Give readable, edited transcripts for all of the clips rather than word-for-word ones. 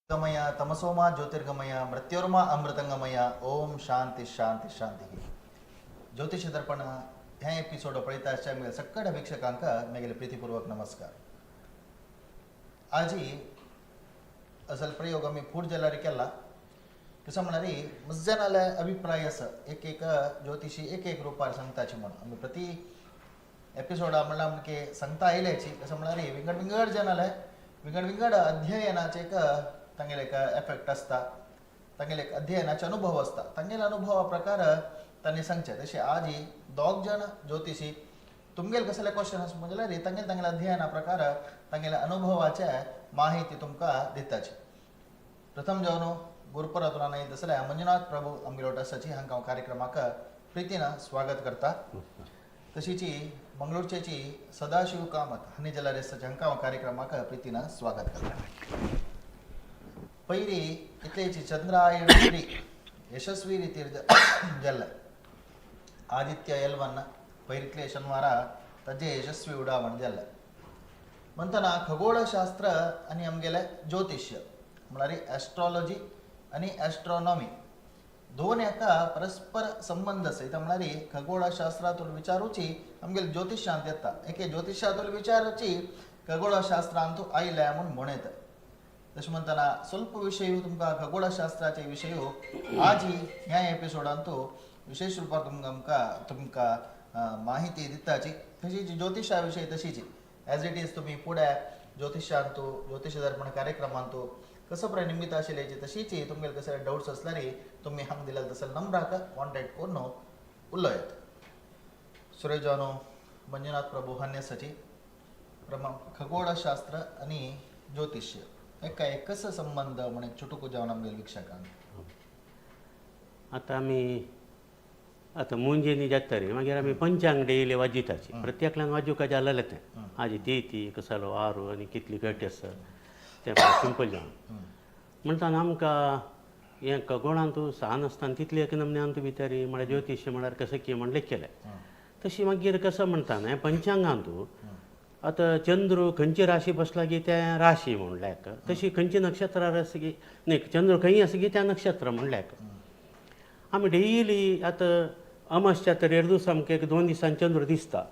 गमय तमसोमा ज्योतिर्गमय मृत्योर्मा अमृतंगमय ओम शांती शांती शांती. ज्योतिष दर्पण ह्या एपिसोड पळयता आसच्या सकट वीक्षकांक मेगेले प्रीतीपूर्वक नमस्कार. आजी असल प्रयोग आम्ही फूड जलारी केला कसं म्हणणारी मज्जनाले अभिप्राय असं एक एक ज्योतिषी एक एक रूपार सांगताची म्हणून आम्ही प्रति एपिसोडा म्हणला म्हणजे सांगता आयल्याची कसं म्हणणारी विंगड विंगड जनाले विंगड विंगड अध्ययनाचे एक तांगेले एक एफेक्ट असता तांगेले एक अध्ययनाचे अनुभव असता तांगेले अनुभवा प्रकार तांणी सांगचे तसे आज ही दोग जण ज्योतिषी तुमगेल कसले क्वेश्चन आस म्हणजे रे तांगेले अध्ययना प्रकार तांगेले अनुभवाचे माहिती तुमका दिताची. प्रथम जावन गुरुपरतुना नाही दसल्या मंजुनाथ प्रभू आंबिलोटासाची हांका हांव कार्यक्रमाक प्रितीनं स्वागत करता. तशीची मंगळूरचेची सदाशिव कामत हानी जलारेसाची हांका हांव कार्यक्रमाक प्रितीनं स्वागत करता. पहिली इतलेची चंद्रायण श्री यशस्वी रितीर जल्ल आदित्य एल्वन पैरितले शनिवारा ताजे यशस्वी उडावण जाल्ले म्हणटना खगोळशास्त्र आणि आमगेले ज्योतिष्य म्हळ्यार एस्ट्रॉलॉजी आणि एस्ट्रॉनॉमी दोन एका परस्पर संबंध आसा. इथं म्हळ्यार खगोळशास्त्रातून विचारूची आमगेले ज्योतिषांत येता एके ज्योतिषातून विचारूची खगोळशास्त्रांतू आयल्या म्हणून म्हणत. तशें म्हणटना स्वल्प विशय तुमकां खगोळशास्त्राचे विशय आज ह्या एपिसोडांतू विशेष रुपान तुमकां माहिती दिताची. तशीच ज्योतिषा विशयी तशीच एज इट इज तुम्ही पुढे ज्योतिषांतू ज्योतिष दर्पण कार्यक्रमांतू कसं प्रय निमित्त आशिल्ल्याची तशीच तुमगेले कसले डाउट्स असल्यार तुम्ही हांगा दिलेल्या तसले नंबराक कॉन्टॅक्ट करून उलयत. सुरेश जावनो मंजुनाथ प्रभू हान्यसाची खगोळशास्त्र आणि ज्योतिष्य एका कसं संबंध म्हणून चुटुकू जावन आमगेले वीक्षकांक आता आमी आता मुंजेनी जातरी मागीर आमी पंचांग डेली वाजिताची प्रत्येकल्यान वाजूंक जालें तें आजी ती कसालो आरू आनी कितली घट आसा तें सिंपल जावन म्हणटाना आमकां हें खगोळांतू सान आसतना तितले एक नमन्यांतू भितर म्हळ्यार ज्योतिश्य म्हळ्यार कशें की म्हणलें केलें तशी मागीर कसं म्हणटाना पंचांगांतू आतां चंद्र खंयची राशी बसला की त्या राशी म्हणल्याक तशी खंयची नक्षत्रार आसा की न्ही चंद्र खंय आसा की त्या नक्षत्र म्हणल्याक आमी डेली आतां अमाश्या तरेर दीस आमकां एक 2 दिसान चंद्र दिसता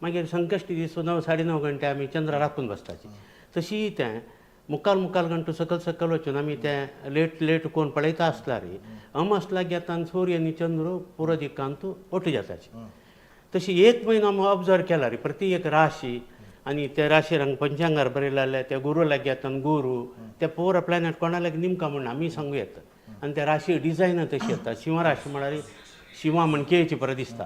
मागीर संकश्टी दीस 9-9:30 घंटे आमी चंद्र राखून बसताची. तशी तें मुखाल घंटो सकल वचून आमी तें लेट कोण पळयता आसल्यार अमास लागी येता आनी सूर्य आनी चंद्र पुरो दिकांतू ओटू जाताची. तशी एक म्हयनो आमी ऑब्जर्व केला रे प्रति एक राशी आनी त्या राशीर हांगा पंचांगार बरयलें जाल्यार त्या गुरू लागी येता आनी गुरू त्या पुरो प्लॅनेट कोणा लागी निमका म्हण आमी सांगूं येता आनी त्या राशी डिजायन तशी येता. शिवा राशी म्हळ्यार शिवा म्हण केळीची पळय दिसता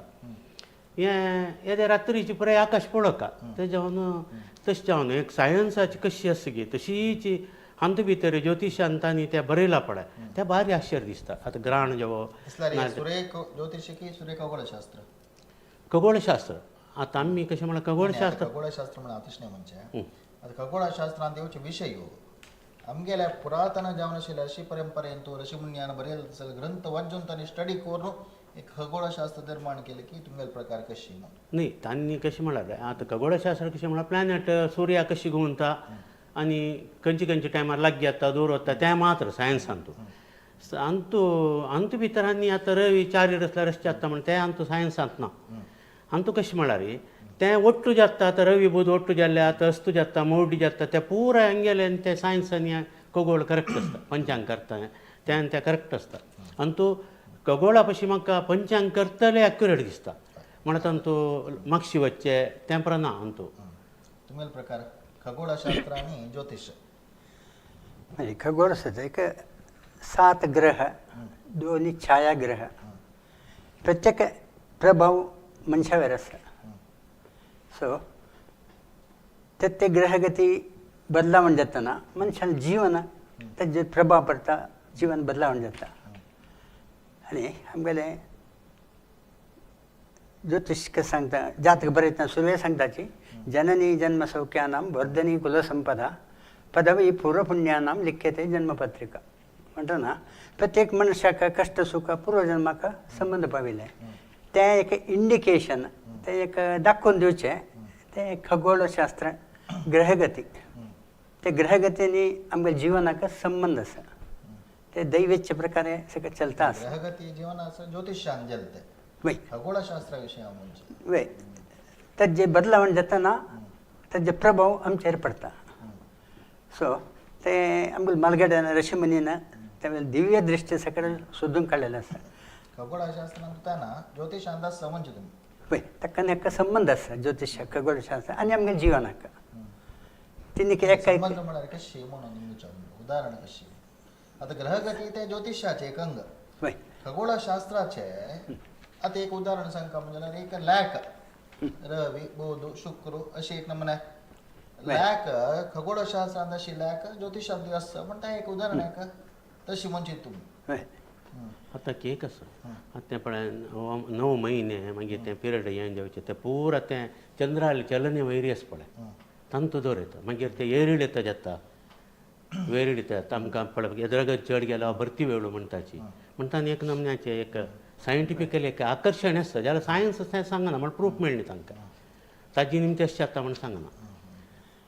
हें येद्या रात्रीची पळय आकाश पळोवका तेज्यावन तशें जावन एक सायन्साची कशी आसा गी तशीच हांत भितर ज्योतिशांतांनी तें बरयलां पळय तें भारी आश्चर्य दिसता. आतां ग्रहण जेवो ज्योतिष की सूर्य खगोळशास्त्र खगोळशास्त्र आतां आमी कशें म्हळ्यार खगोळशास्त्र म्हणजे अतिशय म्हणजे आता खगोळशास्त्रांत येवचे विशय आमगेल्या पुरातन जावन आशिल्ल्या ऋषी परंपरेंतू ऋषी मुन्यान बरयले ग्रंथ वाचून तांणी स्टडी करून एक खगोळशास्त्र निर्माण केले की तुमगेले प्रकार कशी न्ही तांणी कशें म्हळ्यार आतां खगोळशास्त्र कशें म्हळ्यार प्लॅनेट सूर्या कशी घुंवता आनी खंयच्या टायमार लागीं येता दूर वता तें मात्र सायन्सांतू अंतू भितर आनी आतां रवी चारीर आसल्यार रस्ते जाता म्हण तें अंतू सायन्सांत ना. अंतू कशें म्हळ्यार तें ओट्टू जाता आतां रवी बुध ओट्टू जाल्ले आतां अस्तू जाता मोवडी जाता तें पुराय आंगेले आनी तें सायन्सान खगोळ करेक्ट आसता पंचांग करता तें करेक्ट आसता. अंतू खगोळा पशी म्हाका पंचांग करतले एक्युरेट दिसता म्हणत अंतू मागशी वच्चे तें प्रना अंतू तुमगेले प्रकार खगोळशास्त्र आणि ज्योतिष म्हणजे खगोळशास्त्र एक 7 ग्रह 2 छायाग्रह प्रत्येक प्रभाव मनशावर आसा. सो ते ग्रहगती बदलावण जातना मनशान जीवन तेजे प्रभाव पडटा जीवन बदलावण जाता. आनी आमगेले ज्योतिष कसं सांगता जातक बरेच सुरुवात सांगताची जननी जन्मसौख्यानां वर्धनी कुलसंपदा पदवी पूर्वपुण्यानां लिख्यते जन्मपत्रिका म्हणतो ना प्रत्येक मनुष्याका कष्ट सुख पूर्वजन्माका संबंध पाविले त्या एक इंडिकेशन ते एक दाखवून दिवचे ते खगोलशास्त्र ग्रहगती ते ग्रहगतीने आमच्या जीवनाका संबंध असा ते दैवेच्या प्रकारे सगळं चलता असं ग्रहगती जीवनाचं ज्योतिषान जलते वय खगोळशास्त्राविषयी म्हणजे वय त्यात जे बदलावण जातं ना त्याचे प्रभाव आमच्यावर पडता सो ते आमच्या मालगड्यानं ऋषीमुनीनं त्यावेळेला दिव्य दृष्टी सगळं शोधून काढलेलं असं खगोळशास्त्रान त्यांना ज्योतिषान असं म्हणजे तुम्ही वय ताका एक संबंध असा ज्योतिष खगोलशास्त्र आणि आमच्या जीवनाका तिने एक काही संबंध म्हणाले कशी म्हणून विचारलं उदाहरण कशी आता ग्रहगती ते ज्योतिषाचे एक अंग वय खगोळशास्त्राचे आता एक उदाहरण सांगा म्हणजे एक लॅक रवी बुध शुक्र अशी एक नमुना लॅक खगोळशास्त्रात अशी लॅक ज्योतिषात असतं पण त्या एक उदाहरण आहे का तशी म्हणजे तुम्ही वय आता के कसं आता पण 9 महिने मागीर ते पिरियड येवन जावचे ते पुरा ते चंद्राले चलने वैरियस पळय तांतू दवर येता मागीर ते एरीड येता जाता वेरीड येतात आमकां पळय एदरगत चड गेलो भरती वेळो म्हणटाची म्हणटा एक नमन्याचे एक सायंटिफिकली एक आकर्शण आसता जाल्यार सायन्स सांगना म्हण प्रूफ मेळ्ळी तांकां ताजी निमते अशें जाता म्हण सांगना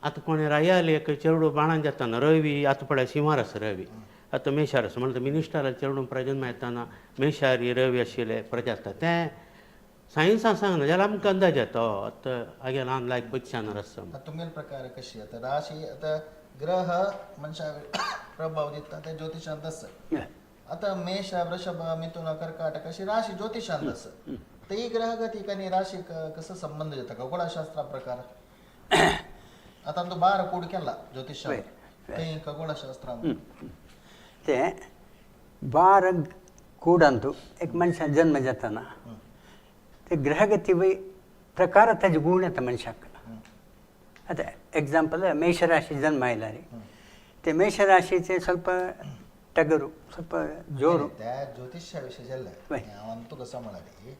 आतां कोणें रायाले एक चेडूं बाणान जाताना रवी आतां पळय शिमार आसा रवी आतां मेशार आसा म्हणटा मिनिस्टराल चेडूं प्रजन्म येताना मेशारी रवी आशिल्ले प्रजाता तें सायन्सान सांगना जाल्यार आमकां अंदाज येता आतां हागे ल्हान लायक बच्चानर आसा आता तुमी प्रकार कशी आता राशी आता ग्रह मनशा प्रभाव दिता ते ज्योतिषांत असं आता मेष वृषभ मिथुन कर्काटक अशी राशी ज्योतिषांत असं तर ही ग्रहगती कनी राशी कसं संबंध येतं खगोळशास्त्रा प्रकार आता तो 12 कूड केला ज्योतिषांत ते खगोळशास्त्रांत ते 12 कूड अंतू एक मनशा जन्म जाताना ते ग्रहगती वय प्रकार त्याचे गुण येता मनशाक आता ಎಕ್ಸಾಂಪಲ್ ಮೇಷರಾಶಿ ಜನ್ಮ ಇಲ್ಲ ರೀ ते ಮೇಷರಾಶಿचे ಸ್ವಲ್ಪ ಟಗರು ಸ್ವಲ್ಪ ಜೋರು त्या ज्योतिषाविषयी झालं वय. तू कसं म्हणाले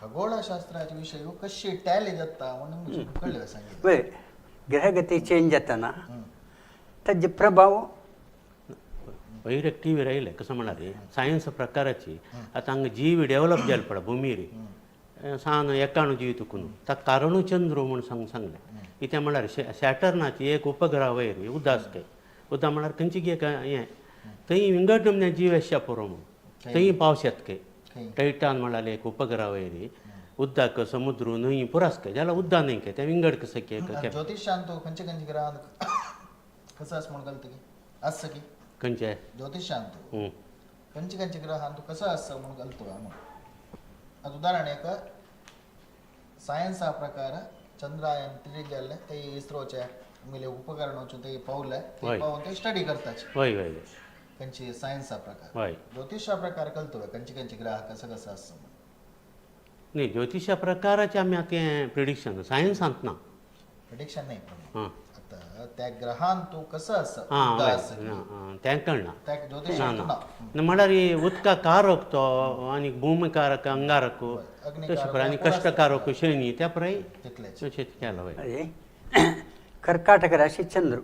खगोळशास्त्राच्या विषयी कशी टॅली जाता म्हणून कळलं सांगितलं वय ग्रहगती चेंज जाताना त्याचे प्रभाव वैरक टी व्ही राहिले कसं म्हणा रे सायन्स प्रकाराची आता हांगा जीव डेव्हलप जाले पडा भुमी रे सान एकाणू जीव तुकून ता कारणू चंद्र म्हणून सांगले इथे म्हळ्यार सॅटर्नाची एक उपग्रह वयर उदास काय उदा म्हळ्यार खंयची एक हें थंय विंगड नमने जीव आसच्या पुरो म्हणून थंय पावस येत काय टायटान म्हळ्यार एक उपग्रह वयर उद्दाक समुद्र न्हंय पुरास काय जाल्यार उद्दा न्हय काय ते विंगड कसं काय ज्योतिषांत खंयचे खंयचे ग्रहांत कसं असं म्हणून घालतं की असं की खंयचे ज्योतिषांत खंयचे खंयचे ग्रहांत कसं असं म्हणून घालतो आता उदाहरण एक सायन्स हा प्रकार चंद्रायन तिथे गेले ते इस्रोच्या मिले उपकरण ते पावले ते पाहून ते स्टडी करतात वय वय खंयची सायन्स हा प्रकार वय ज्योतिष हा प्रकार कळतो खंयचे खंयचे ग्रह कसं कसं असं न्ही ज्योतिषा प्रकाराचें आमी आतां हें प्रिडिक्शन सायन्सांत ना प्रिडिक्शन नाही पण हां आता त्या ग्रहांत तू कसं असं हां उद्दा वय असं की. तें कळना त्या ना ज्योतिषांत ना ना म्हळ्यार उदका कारक तो आनी भूमिकारक अंगारक तशें पळय आनी कश्टकारक शनी त्या पळय तितलेच तशें केला वय अरे कर्काटक राशी चंद्र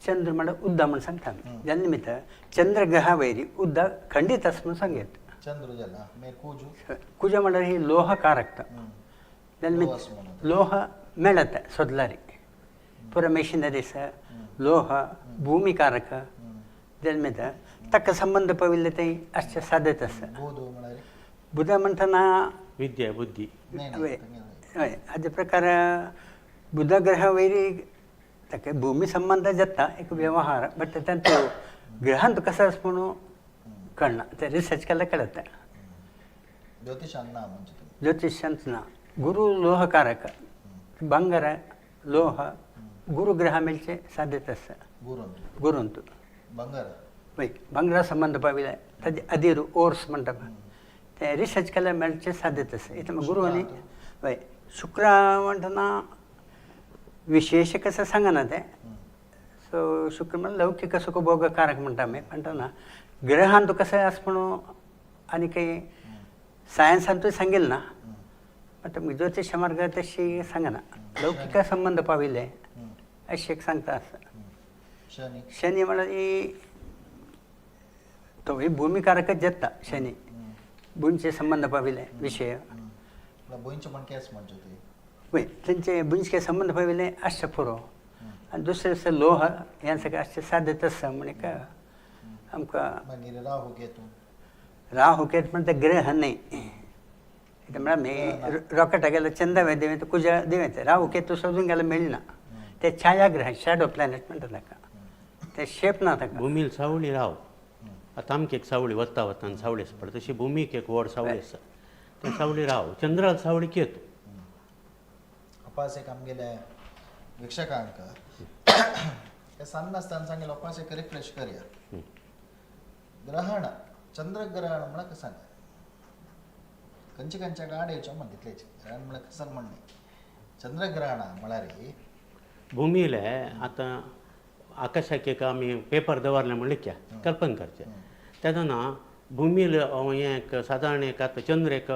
चंद्र म्हणल्यार उद्दा म्हणून सांगता ज्या निमित्त चंद्रग्रहा वैरी उद्दा खंडित आस म्हणून सांगेत चंद्र जाला मेर कुजू कुजा म्हणल्यार ही लोहकारकता ज्या लोह निमित्त असं म्हणून. लोह मेळत सोदलारी पुरा मेशिनरीस लोह भूमिकारक ज्या निमित्त ताका संबंध पविल्ले ते अशें साधत आसा बोध म्हणाले बुध म्हणटना विद्या बुद्धी नाही वय नाही हय हाजे प्रकार बुध ग्रह वैरी ताका भूमी संबंध जाता एक व्यवहार बट तांचो ग्रहांत कसो आसा म्हणून कळना ते रिसर्च केल्यार कळटा ज्योतिषांत ना म्हणजे तुम्ही ज्योतिषांत ना गुरु लोहकारक ಬಂಗಾರ ಲೋಹ ಗುರುಗ್ರಹ ಮೇಲ್ಚೆ ಸಾಧ್ಯತೆ ಅಸ गुरुंत ಗುರುಂತು बंगार वय ಬಂಗಾರ संबंध पाविले ताजे अदिरू ओर्स म्हणटा ते रिसर्च केल्या मेळचे साध्यते आसा इथं गुरु आनी वय शुक्र म्हणटना विशेष कसं सांगना ते सो शुक्र म्हणजे लौकिक सुख भोगकारक म्हणटा आमी म्हणटना ग्रहांत कसं आस म्हणून आनी काही सायन्सांतूय सांगेल ना आता मग ज्योतिष मार्ग तशी सांगा ना लौकिक संबंध पाविले अशी एक सांगता असं शनी शनी म्हणाली तो भूमिकारकच जत्ता शनी भूमीचे संबंध पाविले विषय बोईंचे पण केस म्हणतो ते वय त्यांचे भूमीचे संबंध पाविले अष्टपुरो आणि दुसरे असं लोह यांचं काय असे साध्य तसं म्हणे का आमका मागीर राहू केतू राहू केत पण ते ग्रह नाही इथं म्हणा मी रॉकेट गेलं चंदा देवे तर कुजा देवे राहू केतू शोधून गेला मिळना ते छायाग्रह शॅडो प्लॅनेट म्हणतात का ते शेप ना का भूमीला सावळी राव आता आमक एक सावळी वत्ता वत्ता आणि सावळी आसा पळय तशी भूमीक एक व्हड सावळी आसा ते सावळी राव चंद्राला सावळी केतू अपास एक आमगेले वीक्षकांक हे सांगनासतना सांगेल अपास एक रिफ्रेश करया ग्रहण चंद्रग्रहण म्हणा कसं खंयच्या खंयच्या गाडयेच्या म्हणितलेच ग्रहण म्हणा कसं म्हणणे चंद्रग्रहण म्हळ्यार भूमीला आता आकाशाक एक आमी पेपर दवरले म्हणले क्या कल्पना करचे तेदोना भूमीला एक सादारण एक आतां चंद्र एक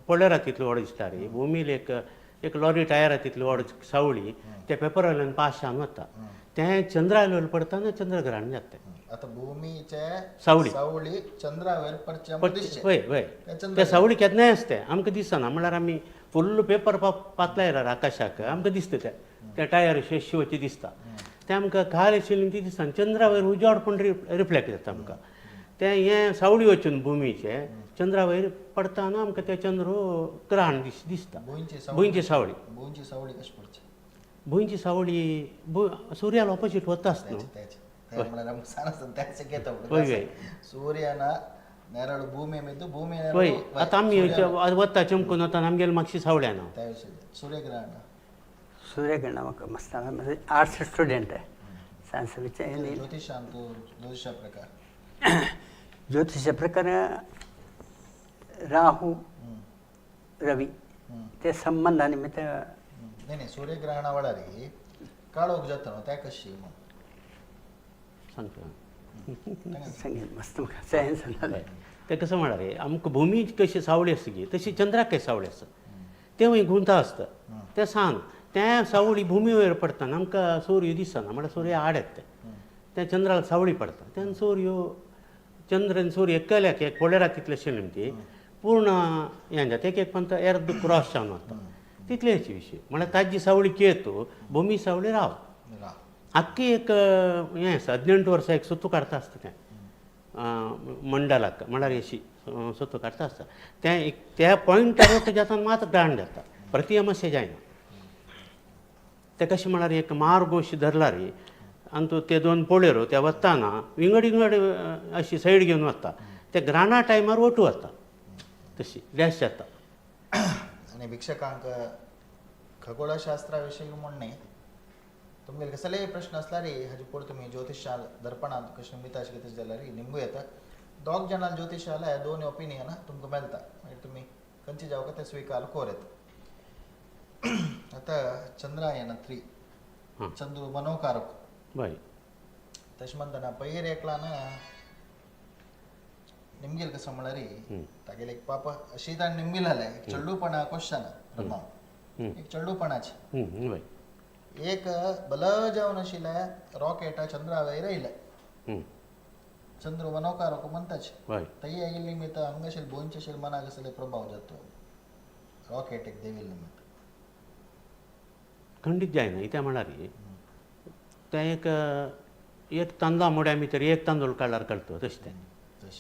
पळयरा तितलो व्हड दिसता रे भूमीला एक लॉरी टायरा तितली व्हड सावळी त्या पेपरा वयल्यान पास जावन वता तें चंद्रा वयल्यान पडटा आनी चंद्रग्रहण जाता आता भूमीचे सावळी सावळी चंद्रावर परचे वय वय ते सावळी केन्नाय आसता आमकां दिसना म्हळ्यार आमी फुल्ल पेपर पातलायल्यार आकाशाक आमकां दिसता त्या टायर शिवची दिसता तें आमकां खाल आशिल्ली ती दिसता चंद्रा वयर उजवाड पण रिफ्लेक्ट जाता आमकां तें हें सावळी वचून भुमीचे चंद्रा वयर पडटा आनी आमकां तें चंद्र ग्रहण दिसता भुंयची सावळी भूंची सावळी कशी पडची भुंयची सावळी सुर्याला ऑपोजीट वता आसता न्हू सूर्याना नेरळ भूमी मीद भूमी वय आतां आमी वता चमकून वता आमगेले मातशी सावळ्या ना त्या विशयी सूर्यग्रहण सूर्यग्रहण म्हाका मस्त म्हणजे आर्ट्स स्टुडंट आहे सायन्स विचार ज्योतिषान तू ज्योतिषा प्रकार ज्योतिष प्रकार राहू रवी ते संबंधानिमित्त नाही सूर्यग्रहणा वळारी काळोख जाता न्हू त्या कशी सांगता सांगेल मस्त म्हाका सायन्स ते कसं म्हणा रे आमकां भुमी कशी सावळी आसता गी तशी चंद्राक कशी सावळी आसता तें वय गुंता आसता तें सांग त्या सावळी भुमी वयर पडटाना आमकां सूर्य दिसना म्हळ्यार सूर्य आड येता ते चंद्राला सावळी पडटा तेन्ना सूर्य चंद्र आनी सूर्य एकल्याक एक पळयरा तितले आशिल्ले न्ही ती पूर्ण हें जाता एक पंत अर्द क्रॉस जावन वता तितलेच विशय म्हळ्यार ताजी सावळी केतू भुमी सावळी राव आख्खी एक हें आसा 18 वर्सां एक सुतू काडटा आसता तें मंडलाक म्हळ्यार अशी सुतू काडटा आसता तें त्या पॉयंटार वता जेतना मात ग्रहण जाता प्रति अमास्य जायना ते कशें म्हळ्यार एक मार्ग अशी धरला रे आनी तूं ते दोन पळयरो त्या वताना विंगड विंगड अशी सायड घेवन वता ते ग्राना टायमार वटू वता तशी डॅश जाता आणि भिक्षकांक खगोळशास्त्रा विशयी म्हणणे तुमगेले कसलेय प्रश्न असला रे हाजे पड तुम्ही ज्योतिषा दर्पणांत कशें मिता अशें कितें जाल्यार निंबू येता दोग जाणां ज्योतिश जाल्यार दोन ओपिनियन तुमकां मेळटा मागीर तुमी खंयची जावं ते स्विकार कोर येता आता चंद्रायन 3 चंद्र मनोकारक बाय तशें म्हणटना पयर एकला ना निमगेल कसं म्हळ्यार तागेले एक पाप अशी ताणें निंबिल जाल्यार एक चेडूपणा क्वेश्चन एक चेडूपणाची बाय एक बल जावन आशिल्ल्या रॉकेटा चंद्रा वयर येयल्या चंद्र मनोकारक म्हणटाच तई आयिल्ली निमित्त हांगाशेल बोनचेशेल मनाक असले प्रभाव जातो रॉकेट एक देविल्ले निमित्त खंडीत जायना कित्याक म्हळ्यार तें एक तांदळा मोड्या भितर एक तांदूळ काडल्यार कळटा तशें तें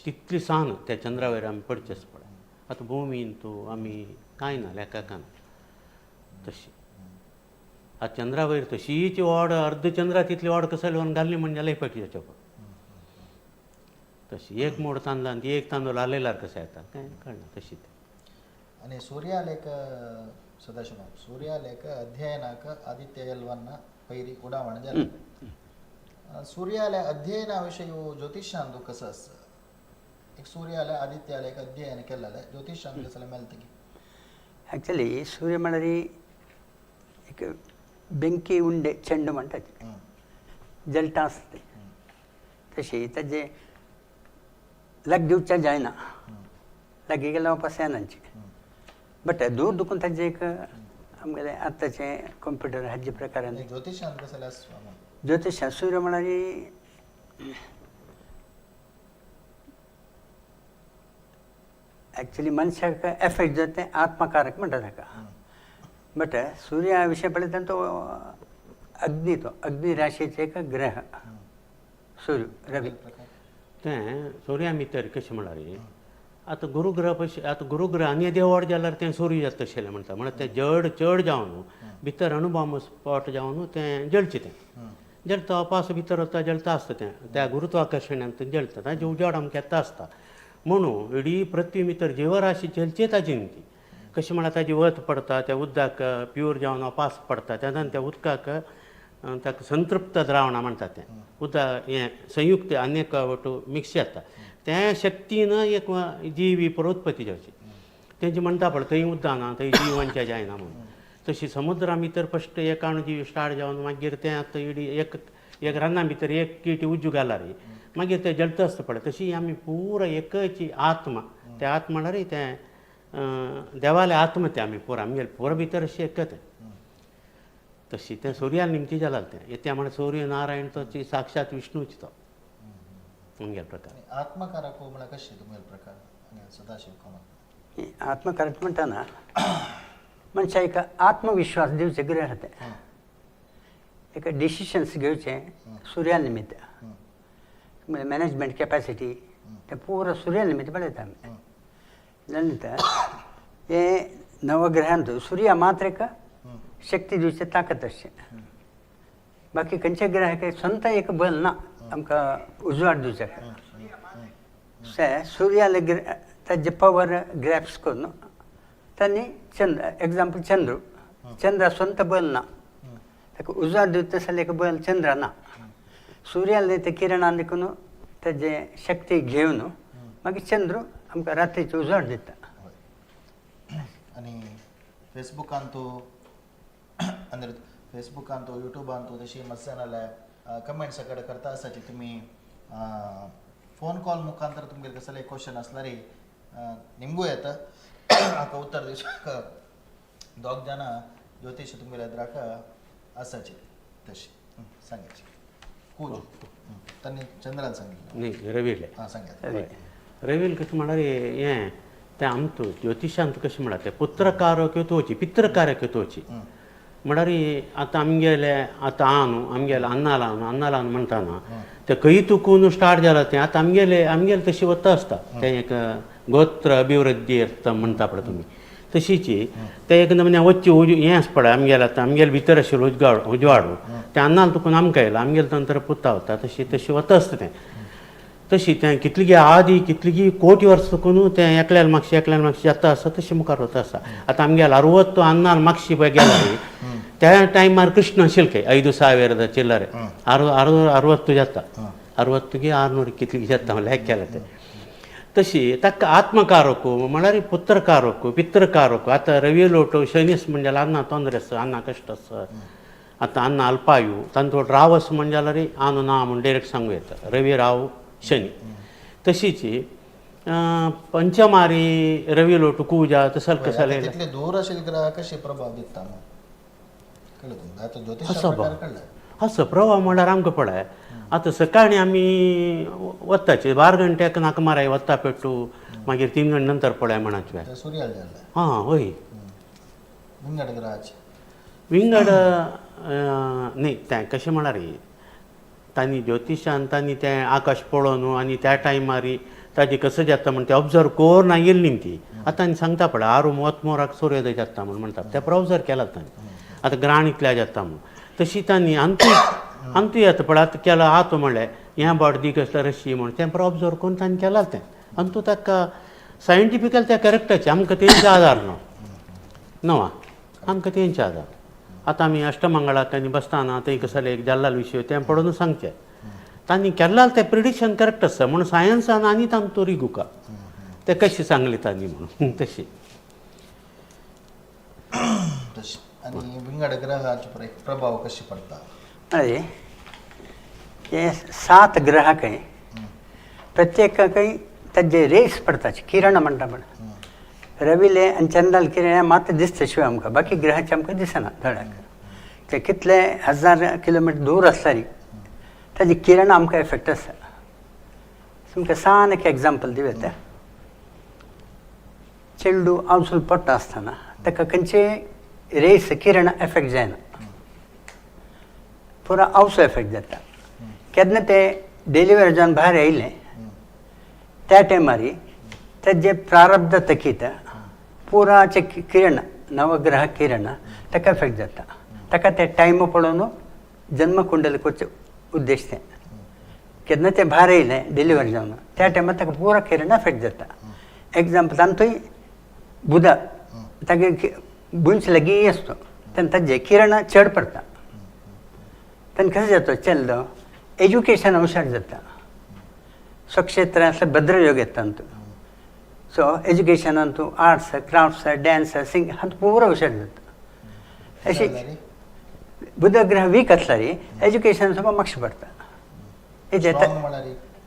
तितली सान त्या चंद्रा वयर आमी पडचेच पडे आतां भुमीन तूं आमी कांय ना लेखाकान तशी आतां चंद्रा वयर तशीच व्हड अर्द चंद्रा तितली व्हड कसली व्हरून घाल्ली म्हणजे जाल्यार पटी जावचें पड तशी एक मोड तांदळान ती एक तांदूळ लायल्यार कशें येता कांय कळना तशी तें आनी सूर्यालेख सदाशिव सूर्यालेख अध्ययनाक आदित्य एल्वन्न पैरी उडावण जालें सूर्याले अध्ययना विशयी ज्योतिषान तूं कसं आसता एक सूर्याले आदित्याले एक अध्ययन केलेले ज्योतिषान कसले मेळटा की ॲक्च्युली सूर्य म्हळ्यार एक बेंकी उंडे चंड म्हणटात जलटा आसता तशी ताजे लाग दिवचें जायना लागी गेल्या वापस येनाची बट दूर दुखून ताजे एक आमगेले आतांचे कंप्युटर हाजे प्रकारान ज्योतिषांत कसं जाल्यार ज्योतिषान सूर्य म्हणाली ॲक्च्युली मनशाक एफेक्ट जाता आत्मकारक म्हणटा ताका बट सूर्या विशय पळयता तो अग्नी राशीचे एक ग्रह सूर्य रवी तें सुर्या भितर कशें म्हळ्यार आतां गुरुग्रह पयशे आतां गुरुग्रह आनी देवड जाल्यार तें सूर्य जाता तशें म्हणटा म्हळ्यार तें जड चड जावन भितर अणुबॉम्ब स्पॉट जावन तें जळचें तें जळटा पावस भितर वता जळटा आसता तें त्या गुरुत्वाकर्शणान तें जळटा ताजें उजवाड आमकां येता आसता म्हणून इडी पृथ्वी भितर जीवराशी जलचे ताजी न्ही ती कशें म्हळ्यार ताजी वत पडता त्या उदकाक प्यूर जावन पावस पडता तेन्ना त्या उदकाक ताका संतृप्त द्रावणां म्हणटा तें उदक हें संयुक्त अनेक वटू मिक्स जाता त्या शक्तीन एक जीव ही उत्पत्ती जावची तेंची म्हणटा पळय थंय उदक ना थंय जिवांचें जायना म्हणून तशी समुद्रा भितर फस्ट एक अणुजीव स्टार्ट जावन मागीर तें आतां इडी एक राना भितर एक कीट उज्जू घाला रे मागीर तें जळटा आसता पळय तशी आमी पुरो एकची आत्मा तें आत्मा म्हळ्यार तें देवाले आत्मा तें आमी पुरो आमगेले पुरो भितर अशें एक तें तशी तें सूर्या निमती जालां तें त्या म्हळ्यार सूर्य नारायण तो साक्षात विष्णूच तो आमगेले प्रकार आत्मकारक म्हळ्यार कशें तुमगेले प्रकार सदाशिव कामत आत्मकारक म्हणटाना मनशा एक आत्मविश्वास दिवचे ग्रह ते एक डिसिशन्स घेवचे सूर्या निमित्त म्हणजे मॅनेजमेंट कॅपॅसिटी ते पुरो सूर्या निमित्त पळयता आमी नंतर हे नवग्रहांत सूर्या मात्र एक शक्ती दिवचे ताकद अशें बाकी खंयचे ग्रह काही स्वंत एक बल ना आमकां उजवाड दिवचे सूर्याले ताजे पवर ग्रॅप्स करून तांणी चंद्र एग्जाम्पल चंद्र स्वंत बल ना ताका उजवाड दिवता जाल्यार एक बल चंद्र ना सूर्याले ते किरणां देखून ताजे शक्ती घेवन मागीर चंद्र आमकां रात्रीचो उजवाड दिता आनी फेसबुकांतू ಅಂದ್ರೆ ಫೇಸ್ಬುಕ್ ಯೂಟ್ಯೂಬ್ ಅಂತೂ ತशी ಮಸ್ತ್ ಜನ ಕಮೆಂಟ್ಸ್ ಕಡೆ करता आसाची तुम्ही फोन कॉल मुखांतर तुमगे कसले क्वेश्चन असला रे निमगू येता हाका उत्तर दिवपाक दोग जाणां ज्योतिश तुमगेल्या एद्राक आसाची तशी सांगायची कूल तांणी चंद्रान सांगितलं न्ही रवीले हां सांगात रवील कशें म्हळ्यार हें तें आमचो ज्योतिशांत कशें म्हळ्यार तें पुत्रकारक येतोवची पित्रकारक येतोवची म्हळ्यार आतां आमगेले आतां हांव न्हू आमगेले अन्नालान म्हणटाना तें खंय तुकून स्टार्ट जालां तें आतां आमगेले तशी वता आसता तें एक गोत्र अभिवृद्धी म्हणटा पळय तुमी तशीची तें एक नमूने वच्ची हें आसा पळय आमगेले भितर आशिल्लो उजवाडू तें अन्नाल तुकून आमकां येयला आमगेले तंत्र पुता वता तशी वता आसता तें तशी तें कितलीं आदी कितलीं कोटी वर्सां तुकून तें एकल्यान मागशी जाता आसा तशें मुखार वता आसा आतां आमगेले 60 अन्नाल मागशी पळय गेला त्या टायमार कृष्ण आशिल्ले 5,000 चिल्लरे 60 जाता 60 की 600 कितली जाता लेख केला ते तशी ताका आत्मकारक म्हळ्यार पुत्रकारक पित्रकारक आतां रवी लोटो शनीस म्हणजे अन्ना ತೊಂದರೆ आसा अन्ना कश्ट आसा आतां अन्ना अल्पायू तांचो राव आसा म्हणजे जाल्यार आनो ना म्हूण डायरेक्ट सांगूं येता रवी राव शनी तशीची पंचमारी रवी लोटू कुजा तसल कसले तितले दूर आशिल्ले ग्रह कशे प्रभाव दिता कळ्ळें तुमकां आतां ज्योतिषा प्रकार कळ्ळें असो प्रभाव म्हळ्यार आमकां पळय आतां सकाळीं आमी वताचे 12 घंट्याक नाका माराय वता पेट्टू मागीर 3 घंटे नंतर पळय म्हणाचे सूर्याल जाल्ले हां हय विंगड ग्रहाचे विंगड न्ही तें कशें म्हळ्यार तांणी ज्योतिशान तांणी तें आकाश पळोवन आनी त्या टायमार ताजी कसो जाता म्हण तें ऑब्जर्व कोरना येयल्ली ती आतां आनी सांगता पळय 6:33 सूर्योदय जाता म्हण म्हणटा तें ऑब्जर्व केला तांणी आतां ग्रहण इतल्या जाता म्हूण तशी तांणी अंतू येता पळय आतां केला आतो म्हणलें हें बॉड दी कसलें रशी म्हूण तें ऑब्जर्व करून तांणी केलां तें अंतू ताका सायंटिफिकल त्या करेक्टाचें आमकां तेंचे आधार न्हू आमकां तेंचे आधार आतां आमी अष्टमंगळाक आनी बसताना थंय कसले एक जाल्ला विशय तें पळोवन सांगचें तांणी केल्लें तें प्रिडिक्शन करेक्ट आसा म्हूण सायन्सान आनी तांचो रिगुका तें कशें सांगलें तांणी म्हणून तशी आनी विंगड ग्रहाचे प्रभाव कशे पडटा अरे हे 7 ग्रहाकय प्रत्येकाकय ताजे रेस पडटाचे किरण म्हणटा पण रविले आनी चंद्राल किरण मात दिसता शिवाय आमकां बाकी ग्रहाचे आमकां दिसना धडाक ते कितले हजार किलोमिटर दूर आसतरी ताजी किरण आमकां एफेक्ट आसता तुमकां सान एक एग्जाम्पल दिवं चेडू आवसूल पडटा आसतना ताका खंयचे रेस किरण एफेक्ट जायना पुरो आवसो एफेक्ट जाता केन्ना ते डिलिव्हरी जावन भायर येयले त्या टायमार तेजे प्रारब्ध तकीत पुराचे किरण नवग्रह किरण ताका एफेक्ट जाता ताका ते टायम पळोवन जन्म कुंडली करचें उद्देश तें केन्ना ते भायर येयले डिलिव्हरी जावन त्या टायमार ताका पुरो किरण एफेक्ट जाता एग्जाम्पल तांतूय बुध तागे बुंच लागीं आसतो तेन्ना ताजे किरण चड पडटा तेन्ना कशें जाता चेल्लो एज्युकेशन हुशार जाता स्वक्षेत्रांतले भद्र योग येता तांतूं सो एज्युकेशनान तूं आर्ट्स क्राफ्ट्स डॅन्स सिंग हातूंत पुरो हुशार जाता अशी बुध ग्रह वीक आसला रे एज्युकेशन सुद्दां मातशें पडटा Strong म्हळ्यार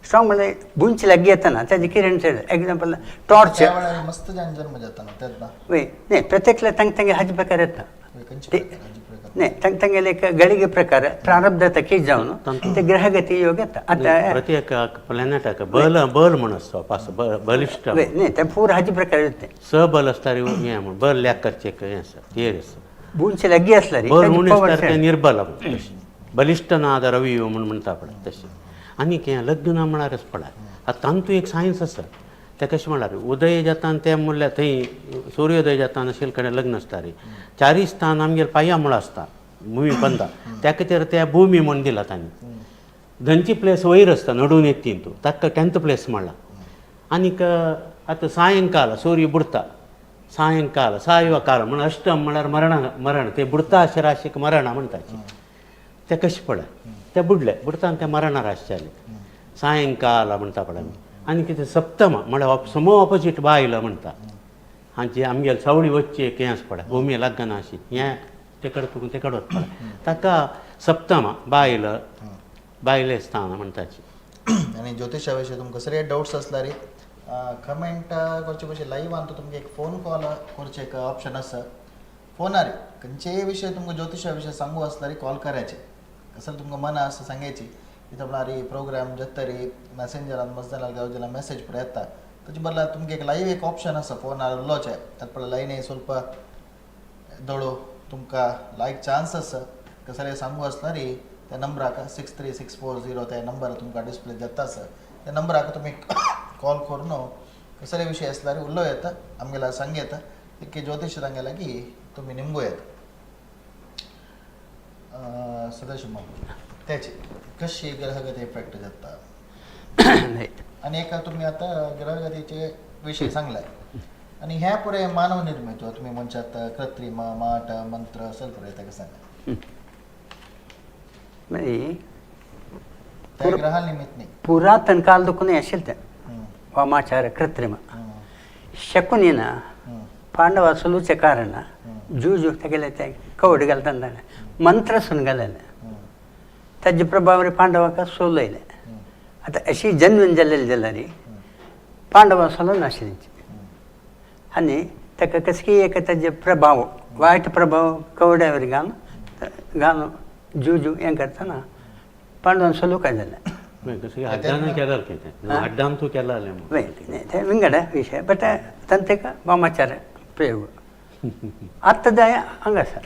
स्ट्रॉंग म्हणल्यार बुंच लागीं येतना ताजें किरण चड एग्जाम्पल टॉर्च त्या वेळार मस्त ज्यान जन्म जाता तेन्ना वय न्ही प्रत्येकले तांकां तांगे हाजे प्रकार येता खंयचे ते प्रकार, हाचे प्रकार? न्ही तांगेले एक गळिगे प्रकार प्रारब्ध तकीच जावन ते ग्रहगती योग येता आतां प्रत्येक प्लॅनेटाक बल बल म्हण आसता पास बलिश्ट वय न्ही ते पूर हाजे प्रकार येता सबल आसता रे हें म्हण बल लॅक करचें हें आसा थियरी आसा बुंच लागीं आसला रे बल ताजी म्हूण power आसता तें चड. निर्बल तशें बलिश्ट ना आतां रवी म्हूण म्हणटा पळय तशें आनीक हें लग्न म्हळ्यारच पळय आतां तांतूय एक सायन्स आसा तें कशें म्हळ्यार उदय जाता आनी तें म्हणल्यार थंय सूर्योदय जाता आनी अशें कडेन लग्न आसता रे चारी स्थान आमगेर पांया मुळो आसता भुमी पंदा त्या खातीर त्या भुमी म्हूण दिला तांणी धंची प्लेस वयर आसता नडून येतीन तूं ताका 10th प्लेस म्हणला आनीक आतां सायंकाल सूर्य बुडता सायंकाल सायवकाल म्हण अष्टम म्हळ्यार मरण ते बुडता अशे राशीक मरणा म्हणटाची ते कशें पळय ते बुडले बुडता आनी ते मरणा राशी जाले सायंकाल म्हणटा पळय आमी आनी कितें सप्तम म्हळ्यार समो ऑपोजीट बायल म्हणटा हांची आमगेर सावळी वच्ची एक हें आसा पळय भुमी लागना अशी हें तेकड तुका तेकड वच पळय ताका सप्तम बायले स्थान म्हणटाची आनी ज्योतिशा विशीं तुमकां कसले डाउट्स आसला रे कमेंट करचे पयलीं लायव्ह आनी तुमकां एक फोन कॉल करचे एक ऑप्शन आसा फोनार खंयचेय विशय तुमकां ज्योतिशा विशय सांगू आसला रे कॉल करायचे कसं तुमकां मना आसा सांगायची इथं म्हळ्यार प्रोग्राम जत्तरी मॅसेंजरान मस्त जाल्यार मेसेज पळय येता ताचे बदला तुमकां एक लायव्ह एक ऑप्शन आसा फोनार उलोवचें ताका पळय लायनी ಸ್ವಲ್ಪ दडो तुमकां लायक चान्स आसा कसले सांगू आसला रे त्या नंबराक 63640 त्या नंबर तुमकां डिस्प्ले जाता आसा त्या नंबराक तुमी कॉल करून कसले विशय आसला रे उलो येता आमगेला सांग येता की ज्योतिष सांगेला की तुमी निंबू येता सदाशिव त्याची कशी ग्रहगती इफेक्ट जाता आणि एका तुम्ही आता ग्रहगतीचे विषय सांगलाय आणि ह्या पुरे मानव निर्मित तुम्ही म्हणशात कृत्रिम माट मंत्र असेल पुरे त्या सांगा त्या ग्रहाल निमित्त नाही पुरातन कालदಕ್ಕೂ ಅಶಿಲ್ತೆ ವಾಮಾಚಾರ ಕೃತ್ರಿಮ ಶಕುನಿನ ಪಾಂಡವ ಸುಲುಚೆ ಕಾರಣ ಜೂಜು ತೆಗೆಲತೆ ಕವಡ್ ಗಲ್ತಂದಾನೆ ಮಂತ್ರ ಸುನ್ಗಲನೆ तज प्रभाव रे पांडवाका सोलयले आता अशी जन्मन जाल्लेली जाल्यार पांडवा सोलो नाशिल्लींची आनी ताका कसकी एक ताजे प्रभाव वायट प्रभाव कवड्यावर घालून जूजू हें करतना पांडवान सोलो काय जालें हड्डान केला हड्डान तूं केला ते विंगड विशय बट तांतेक वामाचार प्रयोग आत्तां जाय हांगासर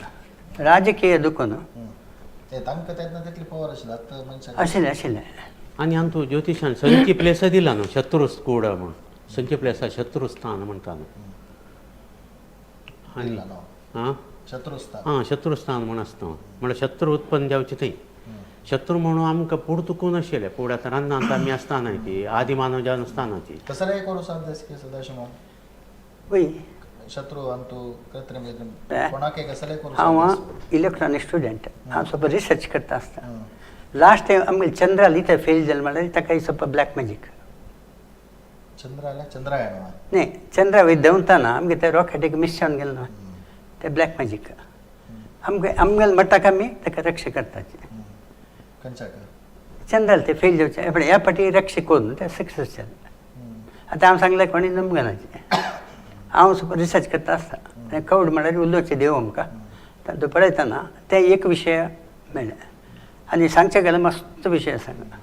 राजकीय दुखून आशिल्लें आनी आमचो ज्योतिशान संची प्लेस दिला न्हू शत्रुकूड म्हूण संची प्लेसा शत्रुस्थान म्हणटा न्हू आनी हां शत्रुस्थान म्हूण आसता म्हळ्यार शत्रू उत्पन्न जावचे थंय शत्रू म्हणून आमकां फूड तुकून आशिल्लें फूड आतां रान्नांत आमी आसताना ती आदी मानव जावन आसताना ती कसले करू सांगता सदाशिव वय शत्रू अंतू कृत्रिम कोणाके कसले करू हांव इलेक्ट्रॉनीक स्टुडंट हांव ಸ್ವಲ್ಪ रिसर्च करता आसता लास्ट टायम आमगे चंद्राल इथं फेल जालें म्हळ्यार ताका ಸ್ವಲ್ಪ ब्लॅक मॅजीक चंद्रायण न्ही चंद्रा वयर देंवताना आमगे ते रॉकेट एक मिस जावन गेलें न्हू ते ब्लॅक मॅजीक आमगेले मट्टाक आमी ताका रक्षा करताची चंद्राल ते फेल जावचे पण ह्या फाटी रक्षा करून ते सक्सेस जालें आतां हांव सांगलें कोणी नमगनाचे हांव रिसर्च करता आसता कवड म्हळ्यार उल्लोचे देव आमकां तातूंत पळयतना ते एक विशय मेळ्ळे आनी सांगचें गेल्यार मस्त विशय सांगा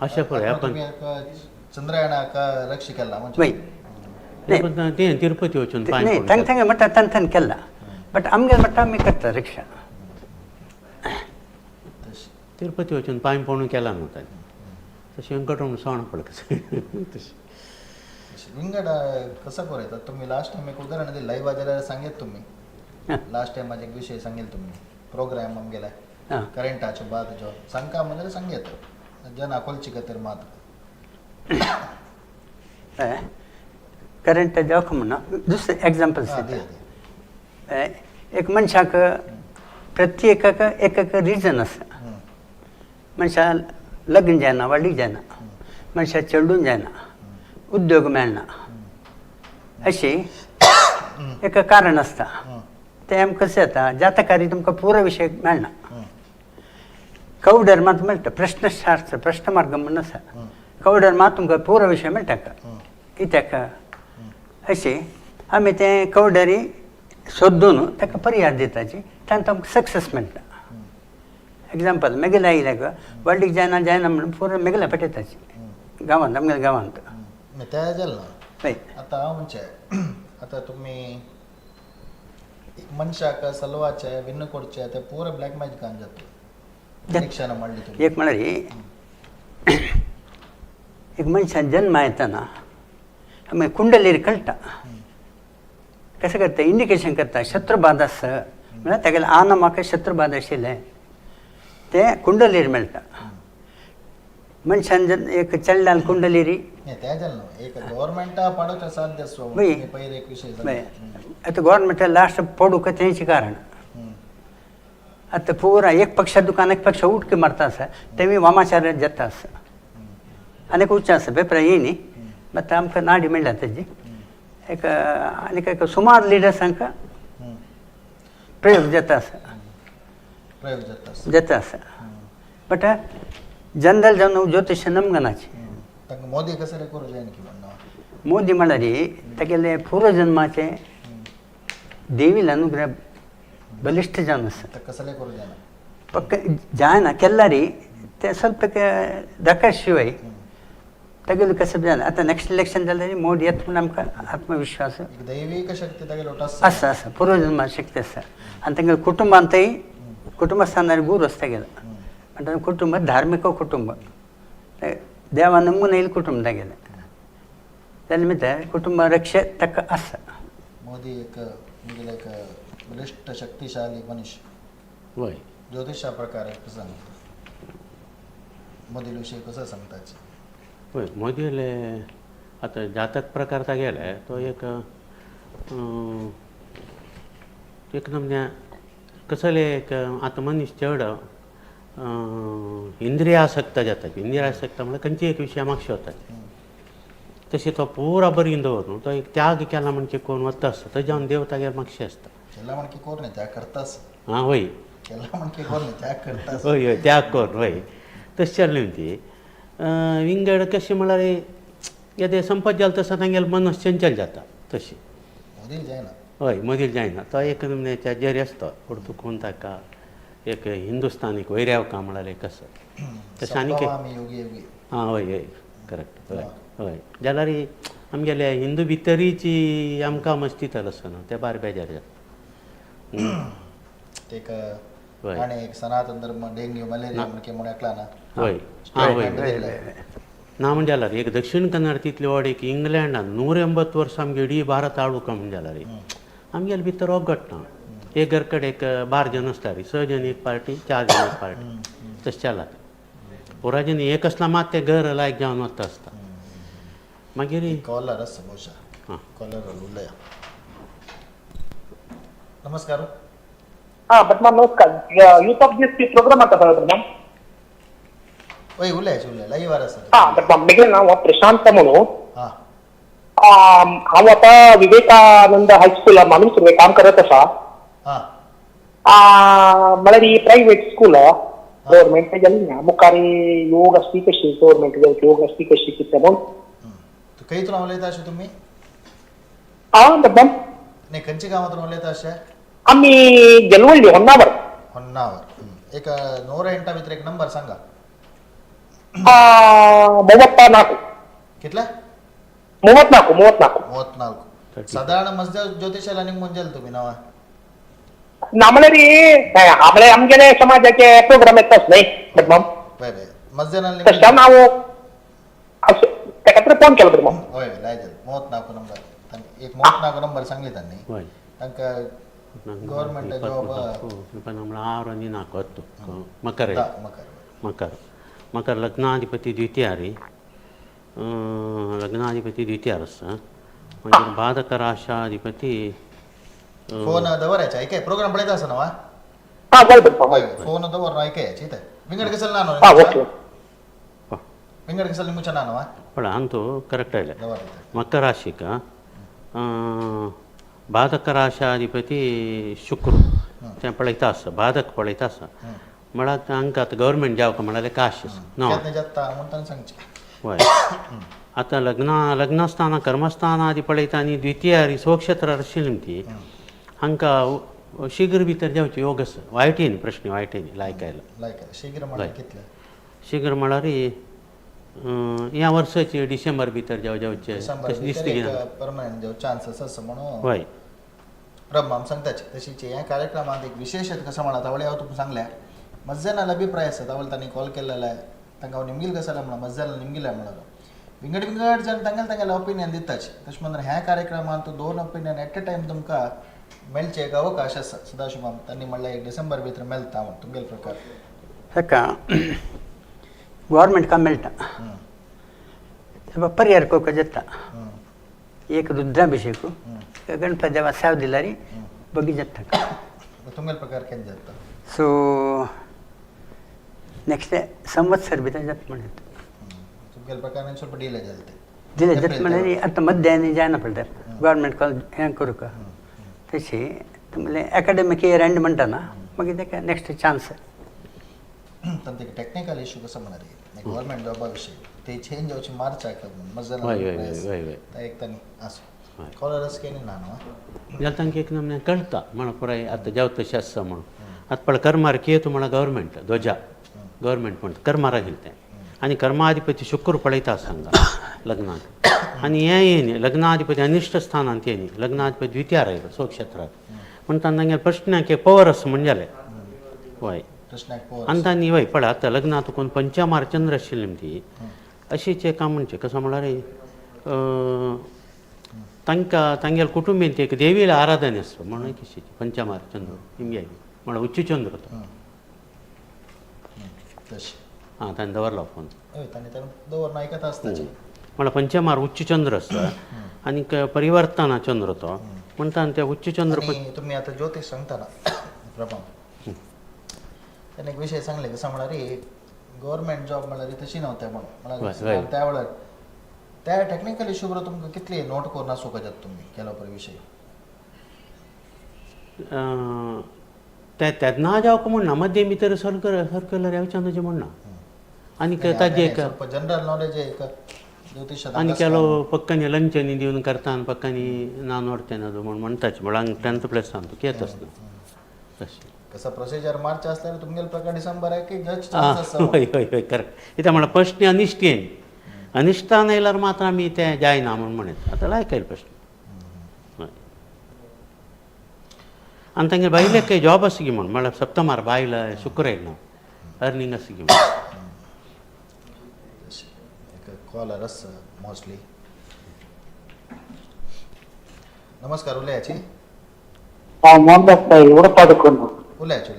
अशें पळय आपण तुम्ही चंद्रयानाक रक्ष केला म्हणजे वय पण ते तिरुपती वचून पांय नाही पडून थंग म्हणटा थंग केला बट आमगे म्हणटा आमी करता रिक्षा तशी तिरुपती वचून पांय पडून केला न्हू ताणें तशें वेंकटरमण सांगणा पळय कसं तशें विंगड कसं करतात तुम्ही लास्ट टाइम एक उदाहरण दिलं लाईव्ह आजाराला सांगेत तुम्ही लास्ट टाइम माझे एक विषय सांगेल तुम्ही प्रोग्राम आमगेला हां करंटाचे बाद जो सांगता म्हणजे सांगेत जन अकोलची खातीर मात करंट देवक म्हणा दुसरें एग्जाम्पल हां, दे, दे. एक मनशाक प्रत्येकाक एक रिजन आसा मनशा लग्न जायना वाडीक जायना मनशा चेडून जायना उद्योग मेळना अशी एक कारण आसता ते आमकां कशें जाता जातकारी तुमकां पुरो विशय मेळना कवडर मात मेळटा प्रश्नशास्त्र प्रश्न मार्ग म्हणून आसा कवडर मात तुमकां पुरो विशय मेळटा कित्याक अशें आमी तें कवडरी सोदून ताका पर्याय दिताची तांकां आमकां सक्सेस मेळटा एग्जाम्पल मेगेला आयल्याक वाडीक जायना जायना म्हणून पुरो मेगेला पेटयताची गांवांत आमगेल्या गांवांत त्या जाल ना हय आता हांव म्हणचे आता तुम्ही एक मनशाक सलवाचे विन्न करचे ते पुरे ब्लॅक मॅजिकान जाता रिक्षान म्हणली तुम्ही एक म्हळ्यार एक मनशान जल्म येतना आमी कुंडलीर कळटा कशें करता इंडिकेशन करता शत्रुबाद आसा म्हळ्यार तेगेले आना म्हाका शत्रुबाद आशिल्लें तें कुंडलीर मेळटा मनशान जर एक चेडल्यान कुंडलिरी त्या जाल ना एक गव्हर्नमेंटा पाडोवचे साध्य वय. पयर एक विषय वय आतां गोवोरमेंटा लास्ट पडूक तेंचें कारण आतां पुरा एक पक्ष दुकान एक पक्ष उटकी मारता आसा तेमी वामाचार जाता आसा आनीक उच्च आसा पेपरां येय न्ही मात आमकां नाडी मेळ्ळा तेजी एक आनीक एक सुमार लिडर्सांक प्रयोग जाता आसा प्रयोग जाता जाता आसा बट जनरल जावन ज्योतिश नमगनाची ताका मोदी कसं रे करू जाय की म्हणणं मोदी म्हळ्यार तेगेले पूर्वजन्माचे देवील अनुग्रह बलिश्ठ जावन आसा ताका कसले करू जायना पक्क जायना केल्लारी ते ಸ್ವಲ್ಪ दाखय शिवाय तेगेलें कसं जालें आतां नेक्स्ट इलेक्शन जाल्यार मोदी येता म्हूण आमकां आत्मविश्वास एक दैवीक शक्ती तागे लोटस आसा आसा पूर्वजन्मा शक्ती आसा आनी तेंगे कुटुंबांतय कुटुंबस्थानार गुरू आसा तेगेलो म्हणटा कुटुंब धार्मीक कुटुंब देवा नमून येयलें कुटुंब तेगेलें त्या निमित्त कुटुंब रक्षे ताका आसा मोदी एक म्हणजे एक बलिष्ठ शक्तिशाली मनुष्य वय ज्योतिषा प्रकारे कसं मोदी विषयी कसं सांगताच पळय मोदीले आतां जातक प्रकार तागेले तो एक नमन्या कसले एक आतां मनीस चड इंद्रियासक्त जाता इंद्रियासक्त म्हळ्यार खंयची एक विशय म्हाका शेवता तशें तो पुरा बरीन दवरून तो एक त्याग केला म्हणजे कोण वता आसता तो जावन देव तागेर म्हाका आसता केला म्हणकी कोर नाही त्याग करतास हां वय केला म्हणकी कोर नाही त्याग करतास हय हय त्याग कोर वय तशें जाल्ली ती विंगड कशें म्हळ्यार येदे संपत जालें तसो तांगेलो मनस चंचल जाता तशी मोदी जायना हय मदीर जायना तो एक नमन्याच्या जरी आसता पुर्तू कोण ताका एक हिंदुस्तानीक वैऱ्यावका म्हळ्यार कसो तशें आनी आमी योगी योगी हां हय हय करेक्ट हय हय जाल्यार आमगेले हिंदू भितरीची आमकां मस्तितल आसा न्हू ते बार बेजार जाता एक वय. आणि एक सनातन धर्म डेंग्यू मलेरिया म्हणके म्हण एकला ना हय हां वय दिल्ले. ना म्हणजे जाल्यार एक दक्षिण कन्नड तितले व्हड एक इंग्लँडान 180 वर्सां आमगे इडी भारत आडूका म्हणजे जाल्यार आमगेले भितर हो घटना एक घर कडेन एक 12 जन आसताली 6 जन एक पार्टी 4 जन एक पार्टी तशें चलता पुरा जन एक आसला मात ते घर लायक जावन वता आसता मागीर कॉलर आसा बहुशा हां कॉलर उलया नमस्कार बटमान नमस्कार यूथ ऑफ दिस प्रोग्राम आता सर बटमान ओय उलय लाईव्ह आसा बटमान मेगे नाव प्रशांत म्हणून हा हांव आता विवेकानंद हायस्कूल मामीन सुरवे काम करत आसा म्हळ्यार ही प्रायव्हेट स्कूल गव्हर्मेंट जाली ना मुखार योग आसली कशी गव्हर्मेंट योग आसली कशी कितें म्हणून तू खंयतून उलयता अशें तुमी हा बदनाम नाही खंयची गावातून उलयता अशें आम्ही जलवल्ली होन्नावर ಹೊನ್ನಾವರ್ एक 108 भितर एक नंबर सांगा 34 कितला 34 34 साधारण मजदा ज्योतिषाला निघून ಮುಂಜಾನೆ तुम्ही नावा आम्हाला रे आमच्या समाजाचे प्रोग्राम येतच नाही बदनाम वय वय मजदानाला तशा नाव असं त्याकडे फोन केला बदनाम होय लायजल 34 नंबर एक 34 नंबर सांगले त्यांनी होय तांका ಗೌರ್ಮೆಂಟ್ ಜಾಬ್ ನಮ್ಮ 6 आणि 4 10 ಮಕರ ಮಕರ ಮಕರ ಮಕರ ಲಗ್ನಾಧಿಪತಿ ದ್ವಿತೀಯ ರೀ लग्नाधिपती द्वितीय असं म्हणजे बाधक राशाधिपती फोन दवरायचा ऐके प्रोग्राम पळयता आसा नवा हा बोल बदनाम फोन दवर ऐकायची इथे विंगड कसल ನಾನು हा ओके विंगड कसल निमुचा ನಾನವಾ पण अंतो करेक्ट आहे दवर मकर राशिक बाधक राशाधिपती शुक्र तें पळयता आसा बाधक पळयता आसा म्हळ्यार तांकां आतां गव्हर्मेंट जॉब म्हळ्यार काश न्हू केदने जाता म्हणटा सांगची होय आतां लग्नस्थान कर्मस्थान आदी पळयता आनी द्वितीय स्वक्षेत्र आशिल्ली ती हांकां शीघ्र भितर जावचे योग आसा वायटीन प्रश्न वायटीन लायक आयला लायक शीघ्र म्हणल्यार कितले शीघ्र म्हळ्यार ह्या वर्साचे डिसेंबर भितर जावचे डिसेंबर तशें दिसता की ना परमनंट जो चान्सेस आसा म्हणून होय ब्रह्माम सांगताचे तशीचे ह्या कार्यक्रमात एक विशेष कसं म्हणा तावळे हांव तुमकां सांगल्या मज्जानाला अभिप्राय आसा तावळे तांणी कॉल केलेला आहे तांकां हांव निमगील कसाला म्हणा मज्जाला निमगिला म्हणा विंगड विंगड जण तांगेले ओपिनियन दिताचे तशें म्हणल्यार ह्या कार्यक्रमांत 2 ओपिनियन एट अ टायम तुमकां मेळचे एक अवकाश आसा सदाशिवम तांणी म्हणल्यार एक डिसेंबर भितर मेळटा म्हण तुमगेले प्रकार सका गव्हर्मेंट का मेळटा ಪರಿಹಾರ ಕೋಕ ಜತ್ತ एक रुद्राभिषेक गणपती देवा साव दिला रे बगी जत्त तुमगेले प्रकार केन्ना जाता सो नेक्स्ट संवत्सर भितर जत म्हणत तुमगेले प्रकार ಸ್ವಲ್ಪ डिले जालते दिले जत म्हणजे आता मध्याने जायना पडतात गव्हर्मेंट कॉलेज हें करू का तशी तुमले अकॅडमिक इयर एंड म्हणटा ना मग तेका नेक्स्ट चान्स तांते टेक्निकल इश्यू कसं म्हणा रे गव्हर्मेंट जॉबा विषयी ते चेंज जावची मार्च मजा एक तांणी असो कॉलरस केली ना जाल्यार तांकां एक नमने कळटा म्हणून पुराय आतां जावं तशें आसा म्हणून आतां पळय कर्मार कियेतो म्हळ्यार गव्हर्मेंट ध्वजा गव्हर्मेंट म्हणटा कर्मारा गेलें तें आनी कर्माधिपती शुक्र पळयता हांगा लग्नाक आनी हें येयनी लग्नाधिपती अनिश्ट स्थानांत येयनी लग्नाधिपती द्वितीयार आयलो स्वक्षेत्रांत म्हणटा तांगेले प्रश्नाक एक पवर आसा म्हणजालें हय आनी तांणी हय पळय आतां लग्नात कोण पंचमार चंद्र आशिल्ली ती अशीच एक म्हणचे कसं म्हळ्यार तांकां तांगेले कुटुंबीन ती एक देवीला आराधना आसता म्हणून कशी पंचमार चंद्र हिंगे म्हळ्यार उच्च चंद्र तो हां ताणें दवरलो फोन दवर नायकता आसताची म्हळ्यार पंचमार उच्च चंद्र आसता आनी परिवर्तना चंद्र तो म्हणटा त्या उच्च चंद्र तुमी आतां ज्योतीश सांगता प्रभाव त्याने एक विषय सांगले कसं म्हणल्यार गव्हर्मेंट जॉब म्हळ्यार तशी नव्हते म्हणून त्या वेळार त्या टेक्निकल इश्यू बरोबर तुमकां कितली नोट करून आसूं कजात तुमी केलो पळय विशय तेन्ना जावं म्हणना मध्य भितर सर्क्युलर येवचें म्हणना आनी ताजे एक जनरल नॉलेज एक ज्योतिशात आनी केलो पक्कांनी लंचांनी दिवन करता आनी पक्कांनी ना नोडते ना म्हूण म्हणटाचे म्हळ्यार 10th प्लस सांगता केत आसना तशें कसं प्रोसिजर मार्च असल्यार तुमगेले प्रकार डिसेंबर आहे की जज हय हय हय करेक्ट कित्याक म्हळ्यार प्रश्न अनिश्ट येयन अनिश्टान येयल्यार मात्र आमी तें जायना म्हूण म्हणत आतां लायक आयले प्रश्न हय आनी तांगे बायलेक काही जॉब आसा गी म्हूण म्हळ्यार सप्तमार बायल शुक्र येयलो अर्निंग आसा गी म्हूण एक कॉलर आसा मोस्टली नमस्कार उलयाची मोहम्मद उडपाडಕೊಂಡು उलयाची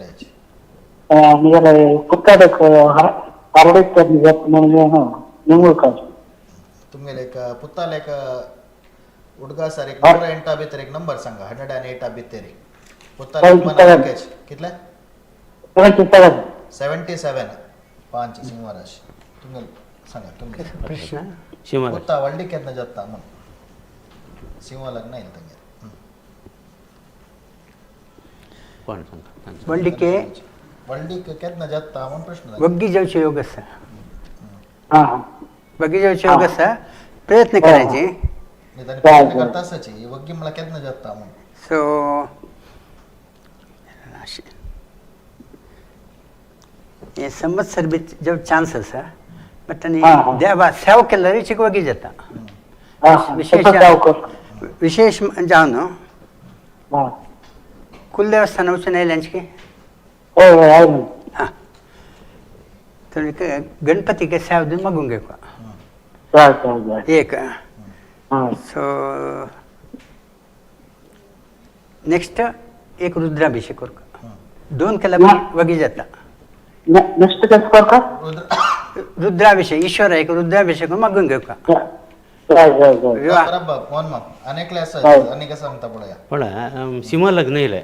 ನಿಗಲ ಪುತ್ತದಕ್ಕೆ ಹರಡಿತ್ತು ನನಗೇನು ನಿಮ್ಗೂ ಕಾಸು तुमगेले एक पुत्ताल एक उडगा सर एक 108 भितर एक नंबर सांगा 108 भितर पुत्ताल पॅकेज कितले 77 5 सिंहराज तुमगेले सांगा तुमगे प्रश्न शिवराज पुत्ता वल्डी केन्ना जाता म्हण सिंह लग्न येईल तांगे कोण सांगता वल्डिके वल्डीक केन्ना जाता म्हण प्रश्न बग्गी जावचे योग आसा हा बग्गी जावचे योग आसा प्रयत्न करायचे मी त्याने प्रयत्न करता असायची वग्गी मला केतना जाता मग सो हे संवत्सर बी जेव चान्स आसा बट आनी देवा सेवा केल्यार वगी जाता विशेष जावन कुलदेवस्थान वचून आयल्यांची हां गणपतीಗೆ सेवा दिवन मागूंक एक सो नेक्स्ट एक रुद्राभिषेक करता 2 केल्यार वगी जाता नेक्स्ट कसं करता रुद्राभिषेक ईश्वर एक रुद्राभिषेक मागून घेवका फोन मग अनेक अनेक सांगता पळया पण सिंहलग्न इले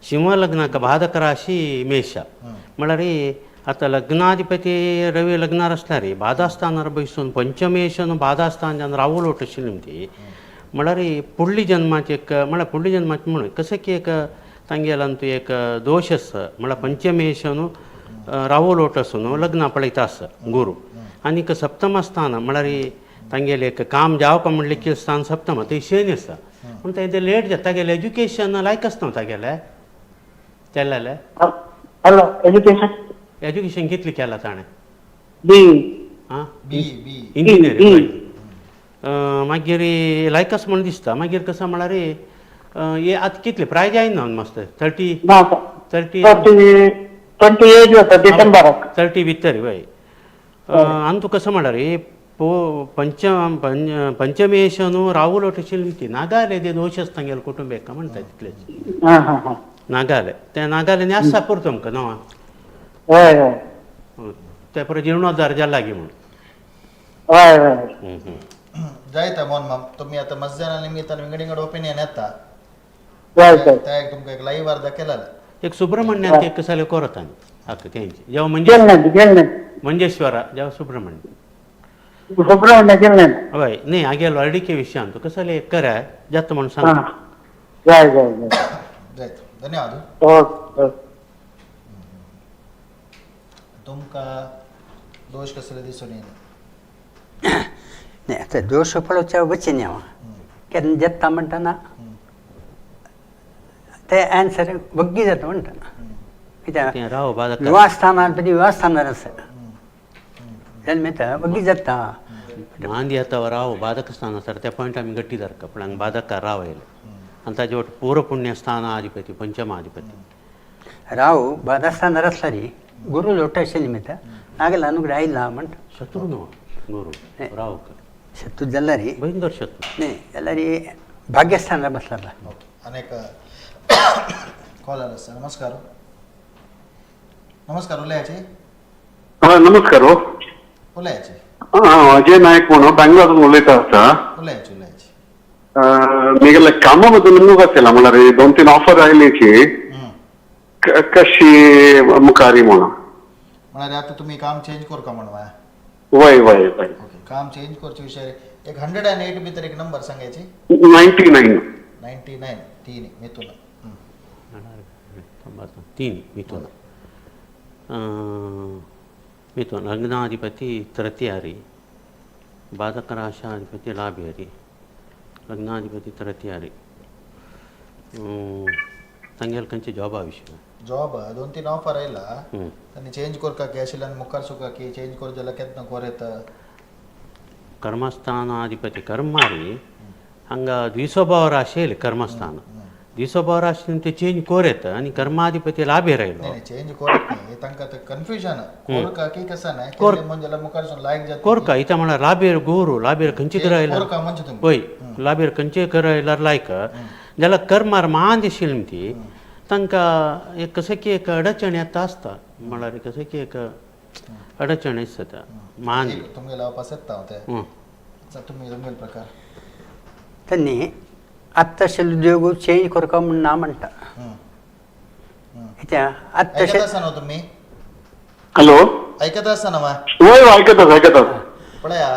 सिंहलग्नाक बाधक राशी मेष म्हळ्यार आता लग्नाधिपती रवी लग्नार आसल्यार बाधास्थानार बसून पंचमेशन बाधास्थान जेन्ना रावलोट आशिल्ली ती म्हळ्यार फुडली जन्माची एक म्हळ्यार फुडली जन्माची म्हणून कशें की एक तांगेलान तूं एक दोश आसा म्हळ्यार पंचमेशन रावलोट आसून लग्ना पळयता आसा गुरू आनीक सप्तम स्थान म्हळ्यार तांगेलें एक काम जावपा म्हणलें की स्थान सप्तम थंय शनी आसा पूण तें लेट जाता तागेलें एज्युकेशन लायक आसना तागेलें केल्लें हॅलो एज्युकेशन एज्युकेशन कितलें केलां ताणें बी आं बी बी इंजिनियरींग मागीर लायक आसा म्हण दिसता मागीर कसो म्हळ्यार हे आतां कितले प्रायज जायना मस्त 30 भितर वय आनी तूं कसो म्हळ्यार पंचमेश न्हू रावलोट आशिल्ली ती नागाले ते दोश आसता गेलो कुटुंबीक म्हणटा तितलेच नागाले ते नागाले आसा पुरो तुमकां न्हू ते परत जीर्णोद्धार जाला लागी म्हणून जायता मोहन माम तुम्ही आता मस्जिदा निमित्तान विंगडिंगड ओपिनियन येता त्या तुमकां एक लाईव्ह अर्धा केला एक सुब्रमण्यात एक कसाले कोरत आनी हाका तेंची जेव्हा मंजेश्वरा जेव्हा सुब्रमण्य हय न्ही हांव गेलो अर्डिके विशयान तूं कसाले एक करा जाता म्हण सांग जायत धन्यवाद तुमकां दोष कसले दिसून येयले नाही आता दोष पळोवच्या वचीन हांव केन्ना जेत्ता म्हणटाना ते आन्सर वग्गी जाता म्हणटा कित्याक राव बाधक विवाहस्थानार बी विवाहस्थानार आसा जल्मेता वग्गी जाता मांदी येता राव बाधक स्थान आसा त्या पॉयंट आमी गट्टी धरका पूण हांगा बाधक राव येयले आनी ताजे वट पूर्व पुण्य स्थानाधिपती पंचमाधिपती राव बाधास्थानार आसला री गुरू लोट आशिल्ली मिता नागेला अनुग्रह आयला म्हणटा शत्रू न्हू गुरू राव शत्रू जाल्ला री भयंकर शत्रू न्ही जाल्यार भाग्यस्थानार बसला अनेक कॉलर आसा नमस्कार नमस्कार उलयाची नमस्कार उलयाची अजय नायक म्हणून बँगलोरातून उलयता आसा उलयाची उलयाची म्हगेल्या कामा बद्दल न्हू आसलेला म्हळ्यार 2-3 ऑफर आयलीची कशी मुखारी म्हणून म्हळ्यार आता तुम्ही काम चेंज करता म्हणवा वय वय वय ओके काम चेंज करचे विषय एक 108 भितर एक नंबर सांगायची 99 3 मिथुन मिथुन मिथुन लग्नाधिपति तृतीयारी बाधक राशाधिपति लाभेरी लग्नाधिपति तृतीयारी तांगेल खंयचे जॉबा विशय जॉब 2-3 ऑफर आयला तांणी चेंज करका की आशिल्ल्यान मुखार सुका की चेंज कर जाल्यार केन्ना कोरेत कर्मस्थानाधिपति कर्मारी हांगा द्विस्वभाव राशी येयले कर्मस्थान द्विस्वभाव राशी ते चेंज कोरेत आनी कर्माधिपति लाभेर आयलो नाही चेंज करत नाही तांकां ते कन्फ्युजन कोरका की कसा नाही केले म्हणजे जाल्यार मुखार सून लायक जाता कोरका इता म्हळ्यार लाभेर गुरू लाभेर खंयचे कर आयला कोरका म्हणजे तुम्ही पळय लाभेर खंयचे कर आयल्यार लायक जाल्यार कर्मार मान दिशिल्ली ती तांकां एक कशें की एक अडचण येता आसता म्हळ्यार कशें की एक अडचण आसता मान तुमगे लावपास येता हांव ते तुमी तुमगेले प्रकार त्यांनी आत्ताशेल उद्योग चेंज करका म्हूण ना म्हणटा कित्याक ऐकत आत्ताशे आसा न्हू तुम्ही हॅलो ऐकत आसा ना वय ऐकतात पळया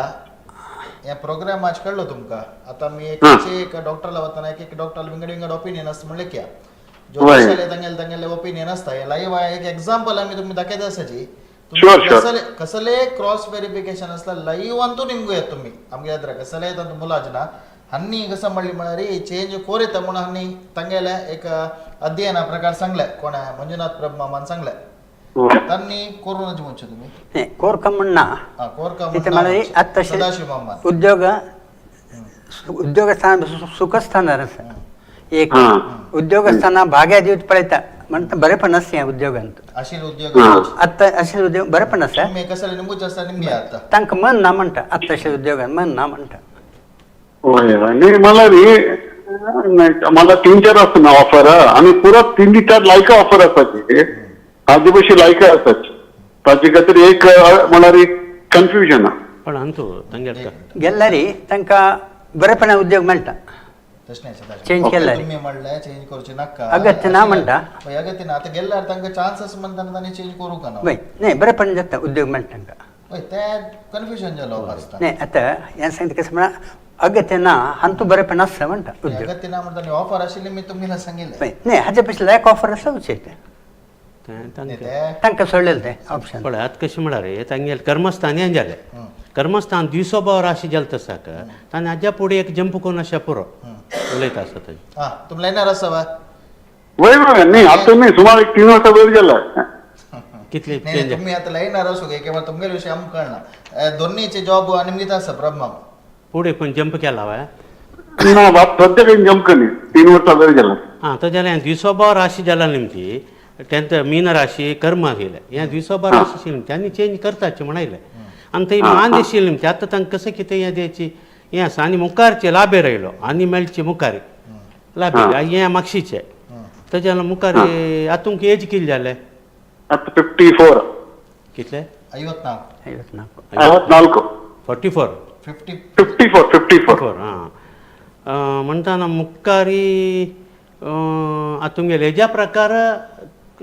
हे प्रोग्राम आज कळलो तुमकां आता मी एक डॉक्टरला वतना एक डॉक्टर विंगड ओपिनियन आसता म्हणलें क्या ज्योतिशाले तांगेले ओपिनियन आसता हे लाईव्ह एक एक्झाम्पल आमी तुमी दाखयता आसाची कसले क्रॉस व्हेरिफिकेशन आसला लाईव्ह अंतू निमगो येत तुम्ही आमगे कसले येता मुलाज ना हन्नी कसं म्हणली म्हणारी चेंज कोरेत म्हणून हन्नी तंगेला एक अध्ययना प्रकार सांगलाय कोणा मंजुनाथ प्रभमामान सांगलाय त्यांनी कोरोनाची म्हणছো तुम्ही नाही कोरकम्मण्णा हा कोरका तिथे मला आत्ताशे सदाशिव मामा उद्योगस्थान सुखस्थान एक उद्योगस्थाना भाग्या दिवस पळयता म्हणता बरे पण असते उद्योगांत अशील उद्योग आत्ता असे उद्योग बरे पण असता तुम्ही कशाला निंबूच असता निंबी आता तांकां मन ना म्हणटा आत्ताशे उद्योगान मन ना म्हणटा होय आणि मला मला 3-4 असतं ऑफर आणि परत 3-4 लायका ऑफर आसाची आधी बशी लायका आसाची ताची खातीर एक मला कन्फ्युजन पण अंतू तंगेल गेल्ला रे तांकां बरेपणा उद्योग मेळटा तस नाही सदाशिव चेंज केला रे तुम्ही म्हणलाय चेंज करूची नका अगत्य ना म्हणटा अगत्य ना आता गेल्यार तांकां चान्सेस म्हणताना त्यांनी चेंज करू का ना वय नाही बरेपण जाता उद्योग मेळटा तांकां होय ते कन्फ्युजन जालो आसता नाही आता हें सांगता कसं म्हणा अगत्य ना हांतू बरेपण आसता म्हणटा उद्योग अगत्य ना म्हणताना ऑफर आशिल्ली मी तुम्हाला सांगितलं वय नाही हाच्या पेक्षा लायक ऑफर आसा उचेत तांकां सोडलेलें तें ऑप्शन पण आत कशें म्हणा रे तांगेल कर्मस्थान हें जालें कर्मस्थान दिवसोबावर राशी जालें तसाक ताणें हाज्या फुडें एक जंप करून अशें पुरो उलयता आसा थंय हा तुम्ही लायनार आसा वा वय वय न्ही आता न्ही सुमार एक 3 वर्सां वयर जाला कितले नाही चेंज तुम्ही आता लायनार असो काय किंवा तुमगे विषय आमकां कळना दोन्हीचे जॉब निमित्त आसा प्रॉब्लेम फुडें खंय जंप केला हय ना बाप सद्या काही जमक न्ही 3 वर्सां वयर जाला हां तो जाल्यार दिवसोबावर राशी जाला निमती तेंत मीन राशी कर्म आशिल्लें हें दिवसोबार राशी आशिल्लें त्यांनी चेंज करताचें म्हणायलें आनी थंय मान दिशिल्लें निमती आतां तांकां कसं कितें हें द्यायची हें आसा आनी मुखारचे लाबे रयलो आनी मेळचे मुखार लाबे हें मागशीचे ताजे जाल्यार मुखार हातूंक एज कितें जालें आता 54 कितले 54 44 54 हां म्हणटाना मुखारी तुमगेले हेज्या प्रकार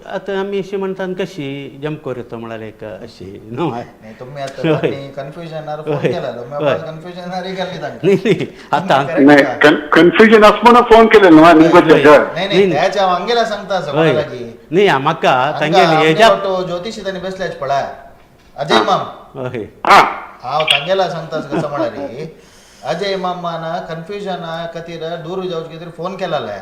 आतां आमी अशी म्हणटात कशी जंप करता म्हळ्यार एक अशी न्हू नाही तुम्ही आता कन्फ्युजनार फोन केला मी कन्फ्युजनार गेल्ली तांकां न्ही आतां नाही कन्फ्युजन आसपणा फोन केलें न्हू निमको नाही नाही त्याच्या वांगेला सांगता असं हय कोणाला की न्ही म्हाका तांगेले हेज्या ज्योतिशी त्यांनी बसल्याच पळय अजय माम हय हांव तांगेला सांगता कसं म्हणाली अजय मामान कन्फ्युजन खातीर दूर जावचे खातीर फोन केलाले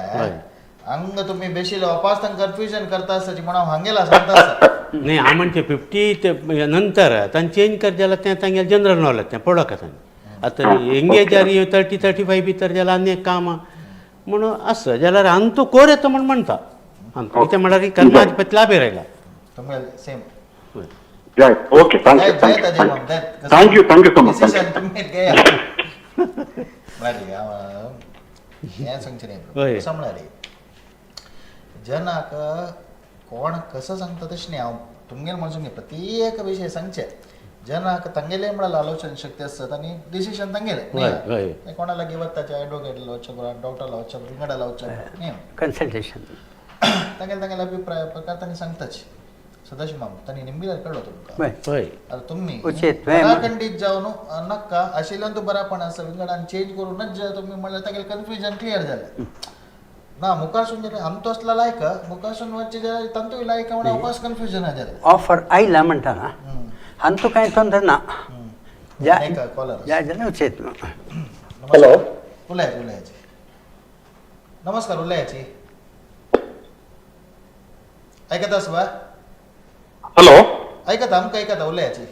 हांगा तुम्ही बेशिले वपास तांकां कन्फ्युजन करता आसताची म्हणून हांव हांगेला सांगता आसा न्ही हांव म्हणचे 50 नंतर तांणी चेंज कर जाल्यार तें तांगेलें जनरल नॉलेज तें पडोवं तांणी आतां एंगेजार 30-35 भितर जाल्यार आनी एक काम म्हणून आसा जाल्यार आनी तूं कोर येता म्हूण म्हणटा कितें म्हळ्यार कर्माधिपती लाभे रायला तुमगे सेम जय ओके थँक्यू सो मच तुम्ही घेया बरें हांव हें सांगचें न्ही कसं म्हणाली जनाक कोण कसं सांगता तशें न्ही हांव तुमगेर म्हणून न्ही प्रत्येक विशय सांगचे जनाक तांगेले म्हळ्यार आलोचन शक्ती आसतात आनी डिसिशन तांगेले कोणाला घेवत ताचे एडवोकेटला वचचें पडटा डॉक्टरला वचचें विंगडाला वचचें न्ही कन्सल्टेशन तांगेले अभिप्राय प्रकार तांणी सांगताच सदाशिव माम तांणी निंबिल्यार कळलो तुमकां हय आता तुम्ही उचित खंडीत जावन नक्का आशिल्ल्यान तूं बरापण आसा विंगडान चेंज करूनच जे तुम्ही म्हणल्यार तांगेलें कन्फ्युजन क्लियर जालें ना मुखारसून जे आमचो असला लायका मुखारसून वचचे जाल्यार तांतूय लायका म्हणून वपास कन्फ्युजन जालें ऑफर आयला म्हणटा ना हांतू कांय तोंदर ना ज्या कॉलर जाल्यार उचेत हॅलो उलयाची नमस्कार उलयाची ऐकत आस बा हॅलो ऐकता आमकां ऐकता उलयाची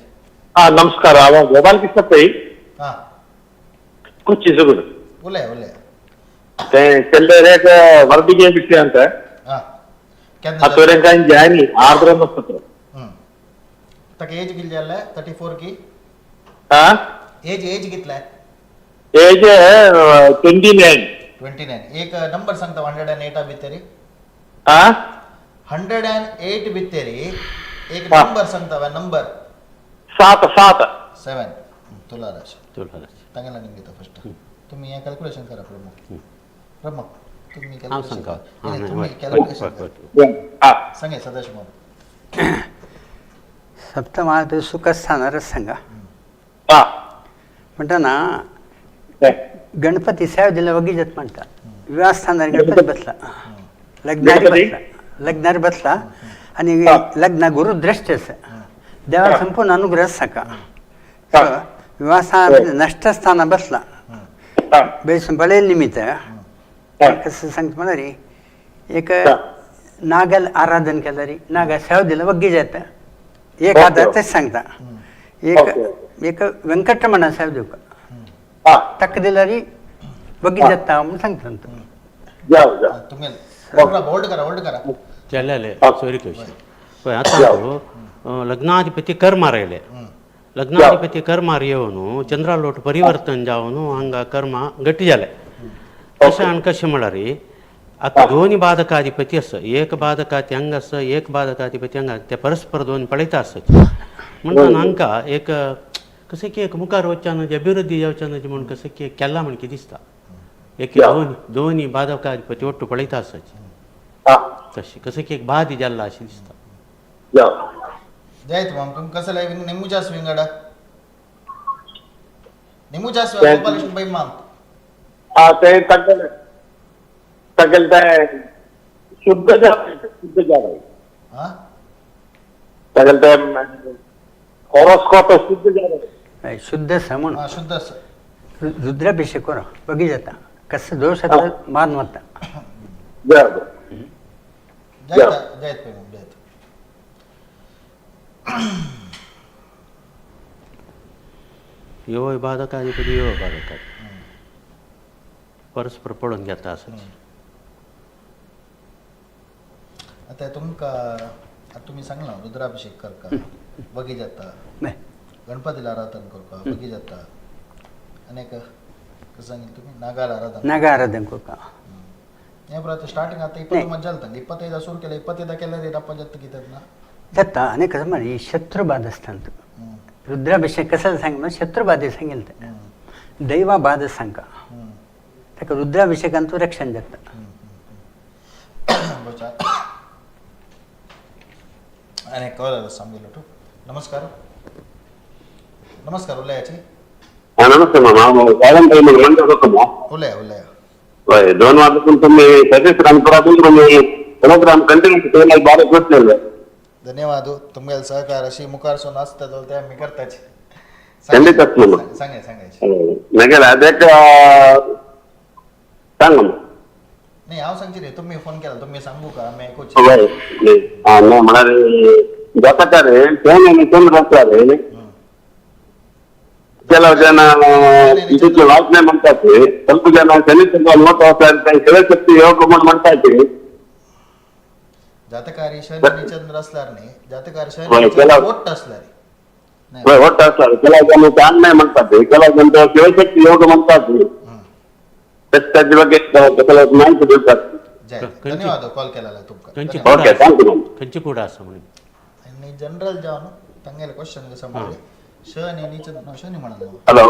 नमस्कार हांव गोपाल कृष्ण पै हां कुच्ची सुगूड उलया ते ಚೆಲ್ಲರೆಗ ವರದಿಗೆ ವಿಷಯ ಅಂತ हां केन्ना ಹತ್ತುವರೆಗೆ ಜಾಯ್ನಿ ಆರ್ದ್ರ ನಸ್ಪತ್ರ ताका एज कितली जाल्ले 34 की ಹಾ एज कितले ಏಜ್ 29 एक नंबर सांगता 108 भितरी ಹಾ 108 भितरी एक हा. नंबर सांगता नंबर 7 तुला राशी तांगेला निमित्त फर्स्ट तुम्ही हे कॅल्क्युलेशन करा प्रमुख तुम्ही हांव सांगता कॅल्क्युलेशन सांगे सदाशिव सप्तमाळ सुखस्थानारच सांगा ಹಾ म्हणटा ना गणपती सेवा दिल्या वगी जात म्हणटा विवाह स्थानार गणपती बसला लग्नार बसला आणि लग्ना गुरु द्रश्ट आसा देवाक संपूर्ण अनुग्रह आसा विवाह स्थान नष्ट स्थाना बसला हा. बेसन पळेल निमित्त हा. कसं सांगतो मला रे एक हा. नागाला आराधन केलं री नागा सेव दिलं बग्गी जात एक ओके. आता तेच सांगता एक ओके. एक व्यंकटरमण सेव देऊ का हा. तक दिलं री बग्गी जाता म्हणून सांगतो जाऊ जा. तुम्ही होल्ड करा जाल्याले सॉरी क्वेश्चन पण आता लग्नाधिपती कर मारयले लग्नाधिपती कर मारयवनु चंद्रालोट परिवर्तन जावनु हंगा कर्म गट्टी जाले कशें आनी कशें म्हळ्यार आता दोन्ही बाधकाधिपती असं एक बाधकाती हंग असं एक बाधकाधिपती हंग ते परस्पर दोन पळयता आसत म्हणटा हांकां एक कशें की एक मुखार वचच्यान अभिवृद्धी जावच्यान म्हणून कशें की केला म्हण की दिसता एक दोन्ही बाधकाधिपती ಒಟ್ಟು पळयता आसत हा. तशी कशें की एक बाधी जाल्ला अशें दिसता जाऊ. जायत मग तुम्ही कसं लाय निम्मुच्याच विंगडा निम्मुच्याच जय. गोपालकृष्ण बाई माम हा ते तगेल ते शुद्ध जागा हा तगेल ते हॉरोस्कोप शुद्ध जागा शुद्ध स म्हणून हा शुद्ध रुद्राभिषेक करो बघी जाता कसं दोष आता मान होता जाऊ. जायत बाई मग जायत यो बाधकाधिपती यो बाधकाधिपती परस्पर पळून घेता असं आता तुमका आता तुम्ही सांगला रुद्राभिषेक कर का बघी जाता नाही गणपतीला आराधन करू का बघी जाता अनेक कसं सांगितलं तुम्ही नागाला आराधन नागा आराधन करू का या बरं स्टार्टिंग आता 20 मध्ये झालं 25 सुरू केलं 25 केलं रे आपण जात किती ना दत्ता आणि कसं म्हणे शत्रुबाध असतात रुद्राभिषेक कसं सांग शत्रुबाधे सांगेल दैवाबाध सांगा ताका रुद्राभिषेकान तू रक्षण जाता अनेक कळलं सांगितलं तू नमस्कार उलयाची हा नमस्ते मामा सायरन टाइम म्हणतो होतो मग उलया होय 2 वाजता तुम्ही सजेस्ट रामपुरातून तुम्ही प्रोग्राम कंटिन्यू केला बारा बसलेलं धन्यवाद तुमगेल सहकार अशी मुखार सोन असतं त्या मी करताच खंडितच मग सांगायचे नगेल अदेक सांग मग नाही हांव सांगची रे तुम्ही फोन केला तुम्ही सांगू का आम्ही ऐकूच होय हा नाही म्हणाले जाता का रे कोण चंद्र असला रे ಕೆಲವು ಜನ ಇದಕ್ಕೆ ವಾಸನೆ ಮಾಡ್ತಾ ಇರ್ತೀವಿ ಸ್ವಲ್ಪ ಜನ ಶನಿ ಚಂದ್ರ ನೋಡ್ತಾ ಹೋಗ್ತಾ ಇರ್ತಾರೆ ಶಿವಶಕ್ತಿ ಯೋಗ ಮಾಡ್ತಾ ಇರ್ತೀವಿ जातकारी शनी चंद्र असल्यार न्ही जातकार होय, शनी केला. ओट्ट असल्यारी ಒಟ್ಟು ಅಷ್ಟೇ ಕೆಲವು ಜನ ಚಾಲನೆ ಮಾಡ್ತಾ ಇರ್ತೀವಿ ಕೆಲವು ಜನ ಶಿವಶಕ್ತಿ ಯೋಗ ಮಾಡ್ತಾ ಇರ್ತೀವಿ त्याच्या ಬಗ್ಗೆ ಕೆಲವು ಮಾಹಿತಿ ಬೇಕಾಗ್ತದೆ जय कंची- धन्यवाद कॉल केलेला तुमका कंची धन्यवाद. ओके थँक्यू मॅम कंची ಕೂಡ असं म्हणून आणि जनरल जाऊन ತಂಗೆಲ್ಲ क्वेश्चन संभाळले शनी आणि चंद्र शनी म्हणाले ಹಲೋ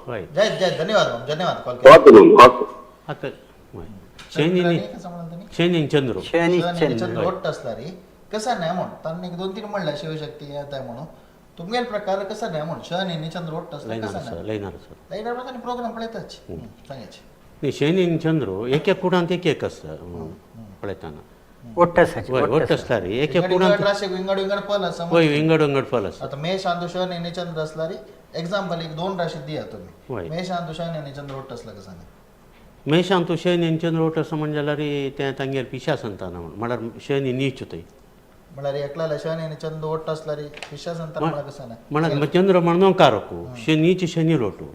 होय जय धन्यवाद मॅम धन्यवाद कॉल केला ಓಕೆ ಮ್ಯಾಮ್ ಓಕೆ आता होय शनी कसं म्हणाल तुम्ही शनी चंद्र शनी शनी आणि चंद्र चंद्र ओट्ट असल्यारी कसा नाही म्हणून त्यांनी 2-3 म्हणल्या शिवशक्ती येत आहे म्हणून तुमगेल प्रकार कसा नाही म्हणून शनी आणि चंद्र ओट्ट असला लयनार कसा सर नाही लयनार सर लैनार प्रकारे प्रोग्राम पळयताच सांगायचे नाही शनी आणि चंद्र एक एक कुडांत एक एक असतं पळयताना ಒಟ್ಟಸಾಚಿ होय ಒಟ್ಟು असतारी एक एक विंगड कुडांत राशी विंगड फल असं होय विंगड विंगड फल असतं आता मेष आणि शनी आणि चंद्र असल्यारी एक्झाम्पल एक 2 राशी दिया होय. तुम्ही मेष आणि शनी आणि चंद्र ओट्ट असला कसा नाही मेशांत तूं शनी आनी चंद्र ओट असं म्हणजे जाल्यार तें तांगेर पिशा संताना म्हणून म्हळ्यार शनी नीच थंय म्हळ्यार एकल्याला शनी आणि चंद्र ओट्ट असल्यारी विश्वास अंतर म्हळ्यार कसं नाही म्हळ्यार चंद्र म्हणून कारोकू शनीचे शनी लोटू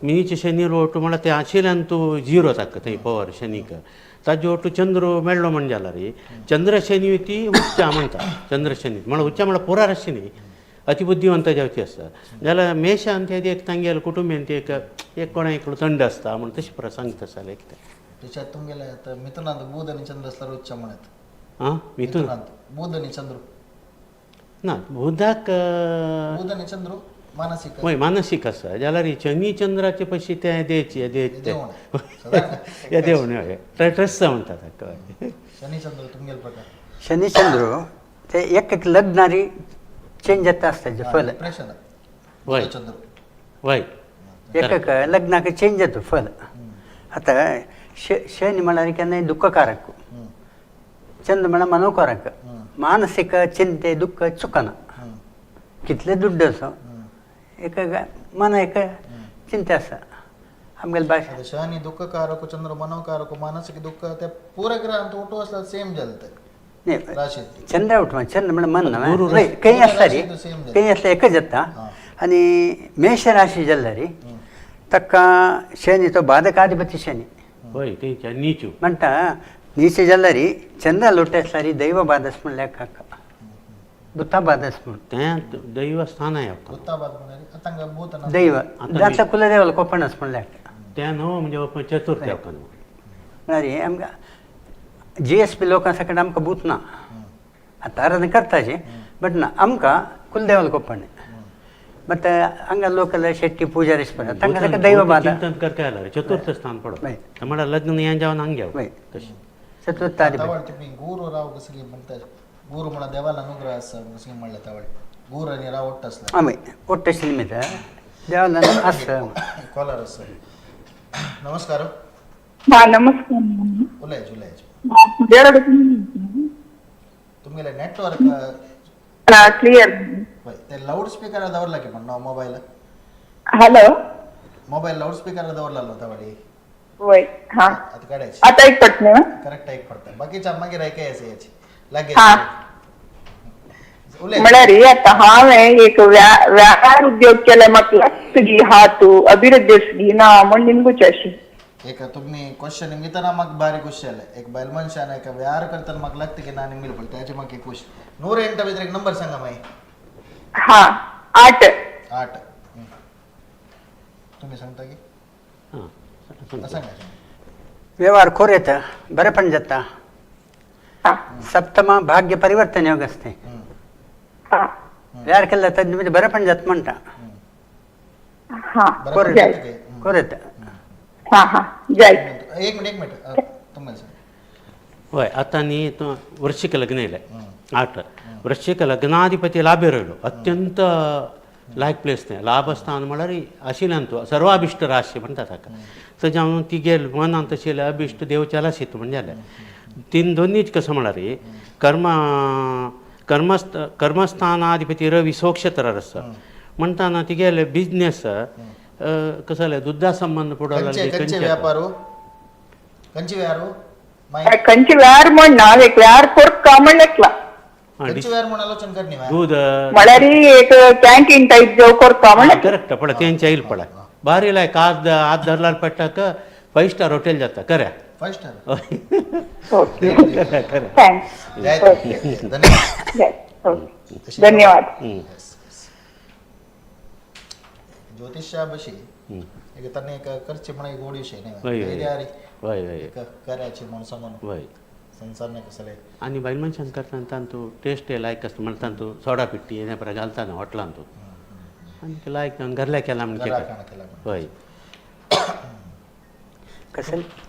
मीच शनी लोटू म्हळ्यार ते आशिल्ल्यान तूं झिरो ताका थंय पवर शनीक ताजे ओटू चंद्र मेळ्ळो म्हणजे जाल्यार चंद्र शनी ती उच्च म्हणटा चंद्र शनी म्हळ्यार उच्च म्हळ्यार पुरा राशी न्ही अतिबुद्धिवंत जावची आसता जाल्यार मेशान ते एक तांगेल कुटुंबीन ते एक कोणा एक थंड आसता म्हणून तशें प्रकार सांगता आसले एक त्याच्यात तुमगेला आता मिथुनात बुध आणि चंद्र असल्यार उच्च म्हणत आं मिथून बुध आणि चंद्र ना बुधाक बुध आणि चंद्र मानसिक होय मानसीक आसा जाल्यार शनी चंद्राचे पयशे ते देचे देवण हय ट्रस्ट म्हणटा ताका शनी चंद्र तुमगेल प्रकार शनिचंद्र ते एक एक लग्नारी चेंज जाता असताचे फल डिप्रेशन होय चंद्र होय एक एक लग्नाक चेंज जातो फल आता शनी म्हळ्यार केन्नाय दुःखकारक चंद्र म्हळ्यार मनोकारक मानसीक चिंते दुःख चुकना कितले दुड्ड असो एक मन एक चिंता आसा आमगेले भाषा आता शनी दुःख कारक चंद्र मनोकारक मानसिक दुःख त्या पुऱ्या ग्रहांत उठू असला सेम जलतंय नाही राशीत चंद्र उठवा चंद्र म्हणजे मन ना गुरु नाही, काही असला रे राशी तर same जाता. काही असला एकच येता आणि ಮೇಷ ರಾಶಿ ಜಲ್ಲರಿ ತಕ್ಕ ಶನಿ ತೋ ಬಾಧಕಾಧಿಪತಿ ಶನಿ होय त्यांच्या नीचू म्हणटा नीचे जल्लरी चंद्र लोटेसलारी दैव बाधस म्हणल्या काका बुत्ता बाधस म्हण त्या दैव स्थान आहे आपलं. भूताबाद म्हणाले अतंग भूत ना दैव आता जातला कुलदेवाला कोपणस म्हणल्या त्या नव म्हणजे आपण चतुर्थी आपण म्हणारी आमका जी एस पी लोकांसाठी आमकां भूत ना आता आराधना करताचे बट ना आमकां कुलदेवाला कोपण ಮತ್ತೆ ಹಂಗ ಲೋಕಲ್ ಶೆಟ್ಟಿ ಪೂಜಾರಿ ತಂಗ ದೈವ ಬಾಧ चिंतन कर काय आलं चतुर्थ स्थान पडत नाही. मला लग्न या जाऊन अंग्याव नाही. तशी चतुर्थाधिपती तवळ तुम्ही गुरु राव कसं की म्हणतात गुरु म्हणा देवाला अनुग्रह असं कसं म्हणलं तवळ गुरु आणि राव ಒಟ್ಟು असलं आम्ही ಒಟ್ಟು ಶಿಲ್ಮಿತ ದೇವಲ असं कॉलर असं नमस्कार हा नमस्कार उलायच उलायच ಎರಡು तुम्ही नेटवर्क क्लिअर ते लाऊड स्पीकर दवरला की पण mobile hello mobile loud speaker दवरला तवडी होय हा आता काढायची आता एक पटणे करेक्ट ऐक पडतं बाकीच्या मागीर ऐकायचं याची लगेच हा. उलय म्हळ्यार आता हांवें एक व्यापार उद्योग केला म्हाका लागतली हा तूं अभिवृद्धीसगी ना म्हण निमगूच अशी एक तुम्ही क्वेश्चन निमित्ताना म्हाका बारीक क्वेश्चन एक बायल मनशान एक व्यार करताना म्हाका लागतं की ना निमिल पण त्याचे म्हाका एक क्वेश्चन 100 इंटा भितर एक नंबर सांगा माई हा 8 8 तुम्ही सांगता की हां सांगा व्यवहार खोर येतं बरं पण जाता हा सप्तम भाग्य परिवर्तन योग असते हा व्यवहार केला तर म्हणजे बरं पण जात म्हणता हा खोर बरं जय ठीक आहे. खोर येतं हा हा जय एक मिनिट तुम्हाला सांग होय आता नी तो वृश्चिक लग्न इले 8 वृश्चिक लग्नाधिपती लाभेरलो अत्यंत लायक प्लेस ते लाभस्थान म्हळ्यार आशिल्ल्यान सर्वाभिष्ट राशी म्हणटा ताका ताज्या तिगे मनान तशें अभिष्ट देव चलाशीत म्हणजे जालें तीन दोनीच कसं म्हळ्यार कर्मस्थानाधिपती रवी सोक्षतर आसा म्हणटाना तिगेले बिझनेस कसं जालें दुधा संबंध कंचे व्यापारो कंचे व्यापारो माई खंयची व्यार म्हण ना एक व्यार कोरका म्हणलेतला कंचे व्यापार म्हणून आलोचन करणी वा दूध म्हळ्यार एक कॅन्टीन टाईप जो कोरका म्हणले करेक्ट पड तेंच्या येईल पड भारी लायक आज धरल्यार पडटाक 5 स्टार हॉटेल जाता खऱ्या 5 स्टार ओके खऱ्या थँक्स जय धन्यवाद जय ओके धन्यवाद ज्योतिषाबशी एक त्यांनी एक करची म्हणा एक गोड विषय होय, नाही होय. तयारी वय वय करायची माणसं म्हणून वय संसार नाही कसले आनी बायल मनशान करतना तांतू टेस्ट लायक आसता म्हणटा तांतू सोडा पिट्टी येण्या परा घालता हॉटलान तू आनी ते लायक घरल्या केला म्हणजे घरा खाणं केला म्हणून. वय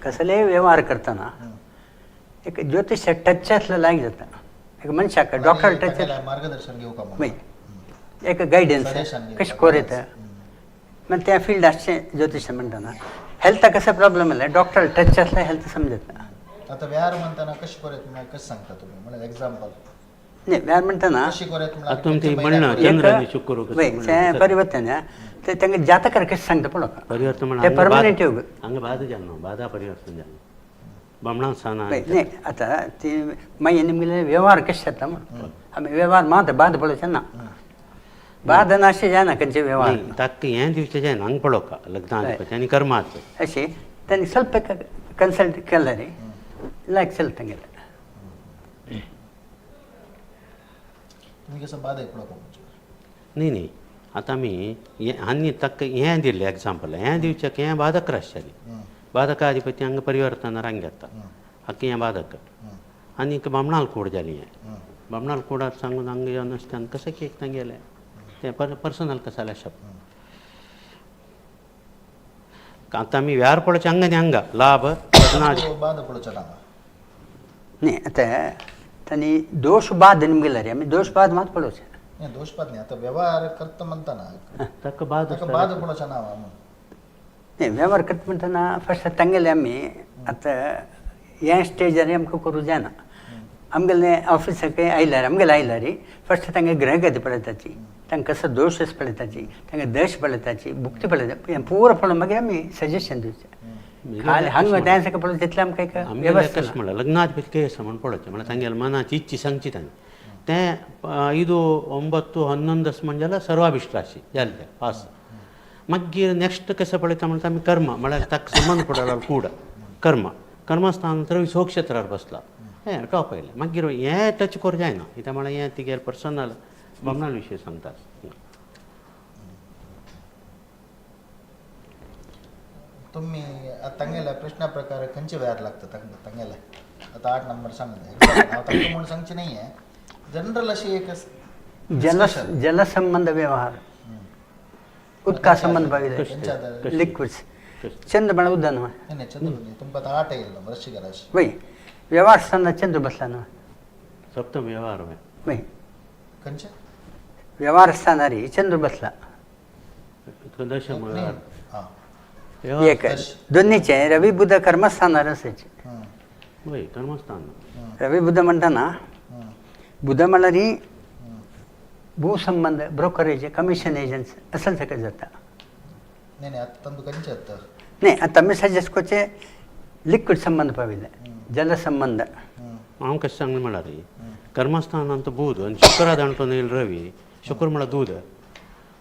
कसले व्यवहार करताना एक ज्योतिष टच असलं लायक जाता एक मनशाक डॉक्टर आणि टच त्याला मार्गदर्शन घेऊ का म्हणून. एक गायडन्स Suggestion घेऊ. कशें कोर येतं मग त्या फील्ड असचे ज्योतिष म्हणताना हेल्थ कसं प्रॉब्लेम आला डॉक्टर टच असला हेल्थ समजत ना आता व्यार म्हणताना कशी करेत मला कसं सांगता तुम्ही मला एक्झाम्पल नाही व्यायाम म्हणताना कशी करेत मला आता तुमचे कंचे म्हणणं महिन्यात चंद्र आणि शुक्र कसं वय म्हणणं. परिवर्तन आहे ते त्यांना जातकर कसं सांगता पडो का परिवर्तन म्हणा ते परमनंट योग हंग बाधा जालना बाधा परिवर्तन जालना बमणा स्थान नाही आता ती मागीर निमगेले व्यवहार कशें जाता म्हणून आमी व्यवहार मात बाद पडोवचे ना बाद नाशे जायना खंयचे व्यवहार ताका हें दिवचें जायना हंग पडोवका लग्नाधिपती आनी कर्माच अशें त्यांनी ಸ್ವಲ್ಪ कन्सल्ट केला रे लायक चलता गेलं तुम्ही कसं बाद ऐकलो का न्ही न्ही आतां आमी आनी ताका हें दिल्लें एग्जाम्पल हें दिवचें हें बाधक राशि बाधकाधिपती हांगा परिवर्तनार हांगा घेता हाका हें बाधक आनीक बामणाल कूड जाली हें बामणाल कुडार सांगून हांगा येवन आसतना कशें केक गेलें तें पर्सनल कसं जालें शब्द आतां आमी व्यार पडोवचें हांगा न्ही हांगा लाभ लग्नाधि बाद पडोवचें ना न्ही आतां त्यांनी दोष बाद निमगेला रे आमी दोष बाद मात पडोवचे नाही दोषपात नाही आता व्यवहार करता म्हणताना ताका बाद ताका बाद पडोवचें ना म्हणून नाही व्यवहार करता म्हणटना फर्स्ट तांगेले आमी आतां ह्या स्टेजार आमकां करूं जायना आमगेले ऑफिसाक आयल्यार आमगेले आयल्यार फस्ट तांकां ग्रहगती पळयताची तांकां कसो दोश पळयताची तांकां दश पळयताची भुक्ती पळयता पुरो पळोवन मागीर आमी सजेशन दिवचें खाली हांगा त्या सगळं पळोवन तितलें आमकां एक वेवस्था कशें म्हणल्यार लग्नाधिपती केस म्हण पळोवचें म्हळ्यार तांगेल्या मनाची इच्छी सांगची तांणी तें 5, 9, 11 म्हणजे जाल्यार सर्वाभिश्ट राशी जाल्ले पास मागीर नेक्स्ट कशें पळयता म्हणटा आमी कर्म म्हळ्यार ताका संबंध पडला कूड कर्मस्थान रवी सो क्षेत्रार बसला हें टॉप आयलें मागीर हें टच करूं जायना कित्याक म्हळ्यार हें तिगेर पर्सनल भावनां विशीं सांगतात तुम्ही तांगेल्या प्रश्ना प्रकार खंयचे वेळार लागता तांगेल्या आता 8 नंबर सांगले हांव तांकां म्हणून सांगचे नाही आहे जनरल अशी एक जलसंबंध व्यवहार उदका संबंध पाविले लिक्विड्स चंद्र म्हळ्यार उदक न्हू नाही चंद्र तुमकां आतां 8 येयलो बरशी कराश वय व्यवहार आसतना चंद्र बसला न्हू सप्तम व्यवहार वय खंयचे व्यवहार आसतना रे चंद्र बसला दशम व्यवहार हां एक दोन्हीचे रवी बुध कर्मस्थानार असायचे वय कर्मस्थान रवी बुध म्हणटाना बुध म्हळ्यार ही भूसंबंध ब्रोकरेज कमिशन एजंट्स असल सकयल जाता नाही नाही आता तंतू खंयचे आता नाही आता आमी सजेस्ट करचे लिक्विड संबंध पाविले जलसंबंध हांव कशें सांगलें म्हळ्यार कर्मस्थानांत बुध आनी शुक्रा दांटून येयलो रवी शुक्र म्हळ्यार दूद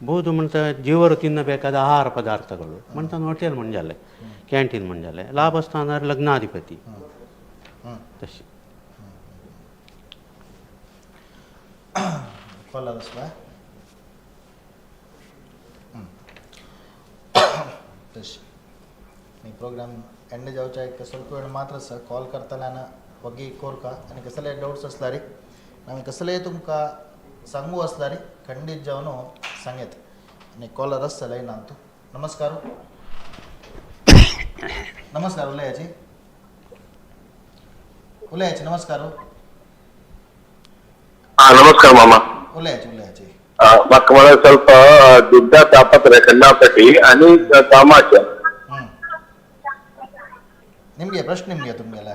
बुध म्हणटा ಜೀವರು ತಿನ್ನಬೇಕಾದ ಆಹಾರ ಪದಾರ್ಥಗಳು म्हणटा ಹೋಟೆಲ್ म्हणजाले ಕ್ಯಾಂಟೀನ್ म्हणजाले लाभ स्थानार लग्नाधिपती तशी कॉलर असला तशी मी प्रोग्राम एंड जावच्या एक ಸ್ವಲ್ಪ वेळ मात्र स कॉल करताना वगी कोरका आणि कसले डाउट्स असला रे आम्ही कसले तुमका सांगू असला रे खंडित जावन सांगेत आणि कॉलर असला नांतू नमस्कार नमस्कार उलयाची नमस्कार नमस्कार मामा उलयाची म्हाका म्हळ्यार ಸ್ವಲ್ಪ ದುಡ್ಡ ತಾಪತ್ರೆ ಕಣ್ಣಾಪಟ್ಟಿ आणि कामाच्या निम्गे प्रश्न निम्गे तुमगेला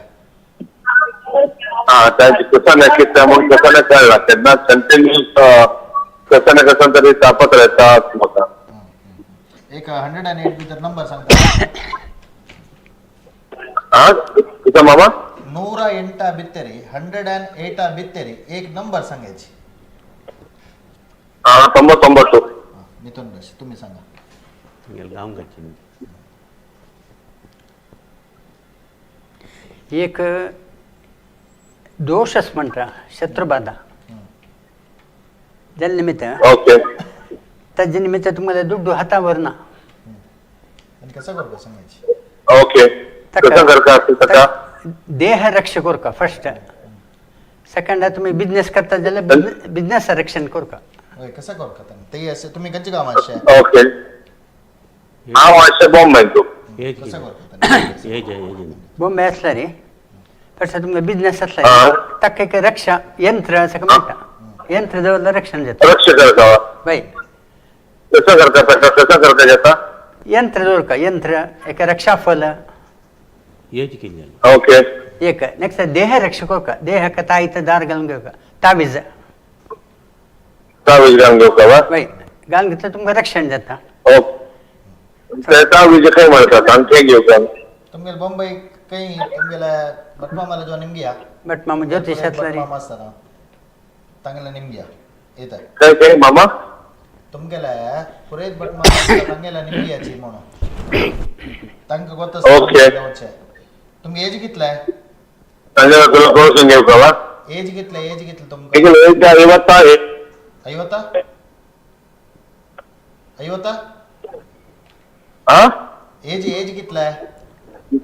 त्यांची कसाने किती म्हणून कसाने कळला त्यांना कंटिन्यूस कसाने कसा तरी तापत राहतात म्हाका एक 108 भितर नंबर सांगता किती मामा 108 भितरी 108 भितरी एक नंबर सांगायची 99 नितून रश तुम्ही सांगा गांवची एक दोषच म्हणटा शत्रुबाधा जाल्या निमित्त ओके ताजे निमित्त तुम्हाला दुड्डू हातावर ना आणि कसं करतो सांगायची ओके कसं करता देह रक्षा कोरका फर्स्ट सेकंड तुम्ही बिझनेस करता जाल्यार बिझनेस रक्षण कोरका होय कसं करता ते असे तुम्ही खंयचे काम आसचे ओके हांव अशें बॉम्बे तू कसं करता एज बॉम्बे आसला रे फर्स्ट तुमका बिझनेस आसला ताका एक रक्षा यंत्र असं म्हणटा यंत्र दवरला रक्षण जाता रक्षा करता बाय कसं करता जाता यंत्र दवरका यंत्र एक रक्षा फल एज केली ओके एक नेक्स्ट देह रक्षा कोरका देहाक ताईत दार घालून घेवका तावीज तावीज घालून घेवका बाय घालून घेतलं तुमकां रक्षण जाता ओके तावीज खंय म्हणटात आनी खंय घेवका तुमगेला बॉम्बे काही तुमगेला बटमामाला जो निमगिया बट मामा ज्योतिष आसला रे बटमामा असताना तांगेला निमगिया येत खंय मामा तुमगेला पुरेत बटमामा तांगेला निमगियाची म्हणून तांकां गोत ओके. तुमगे एज कितलाय तांच्या तुला कळसून घेवका एज कितलं तुमकां ಈಗ 50 एज कितलाय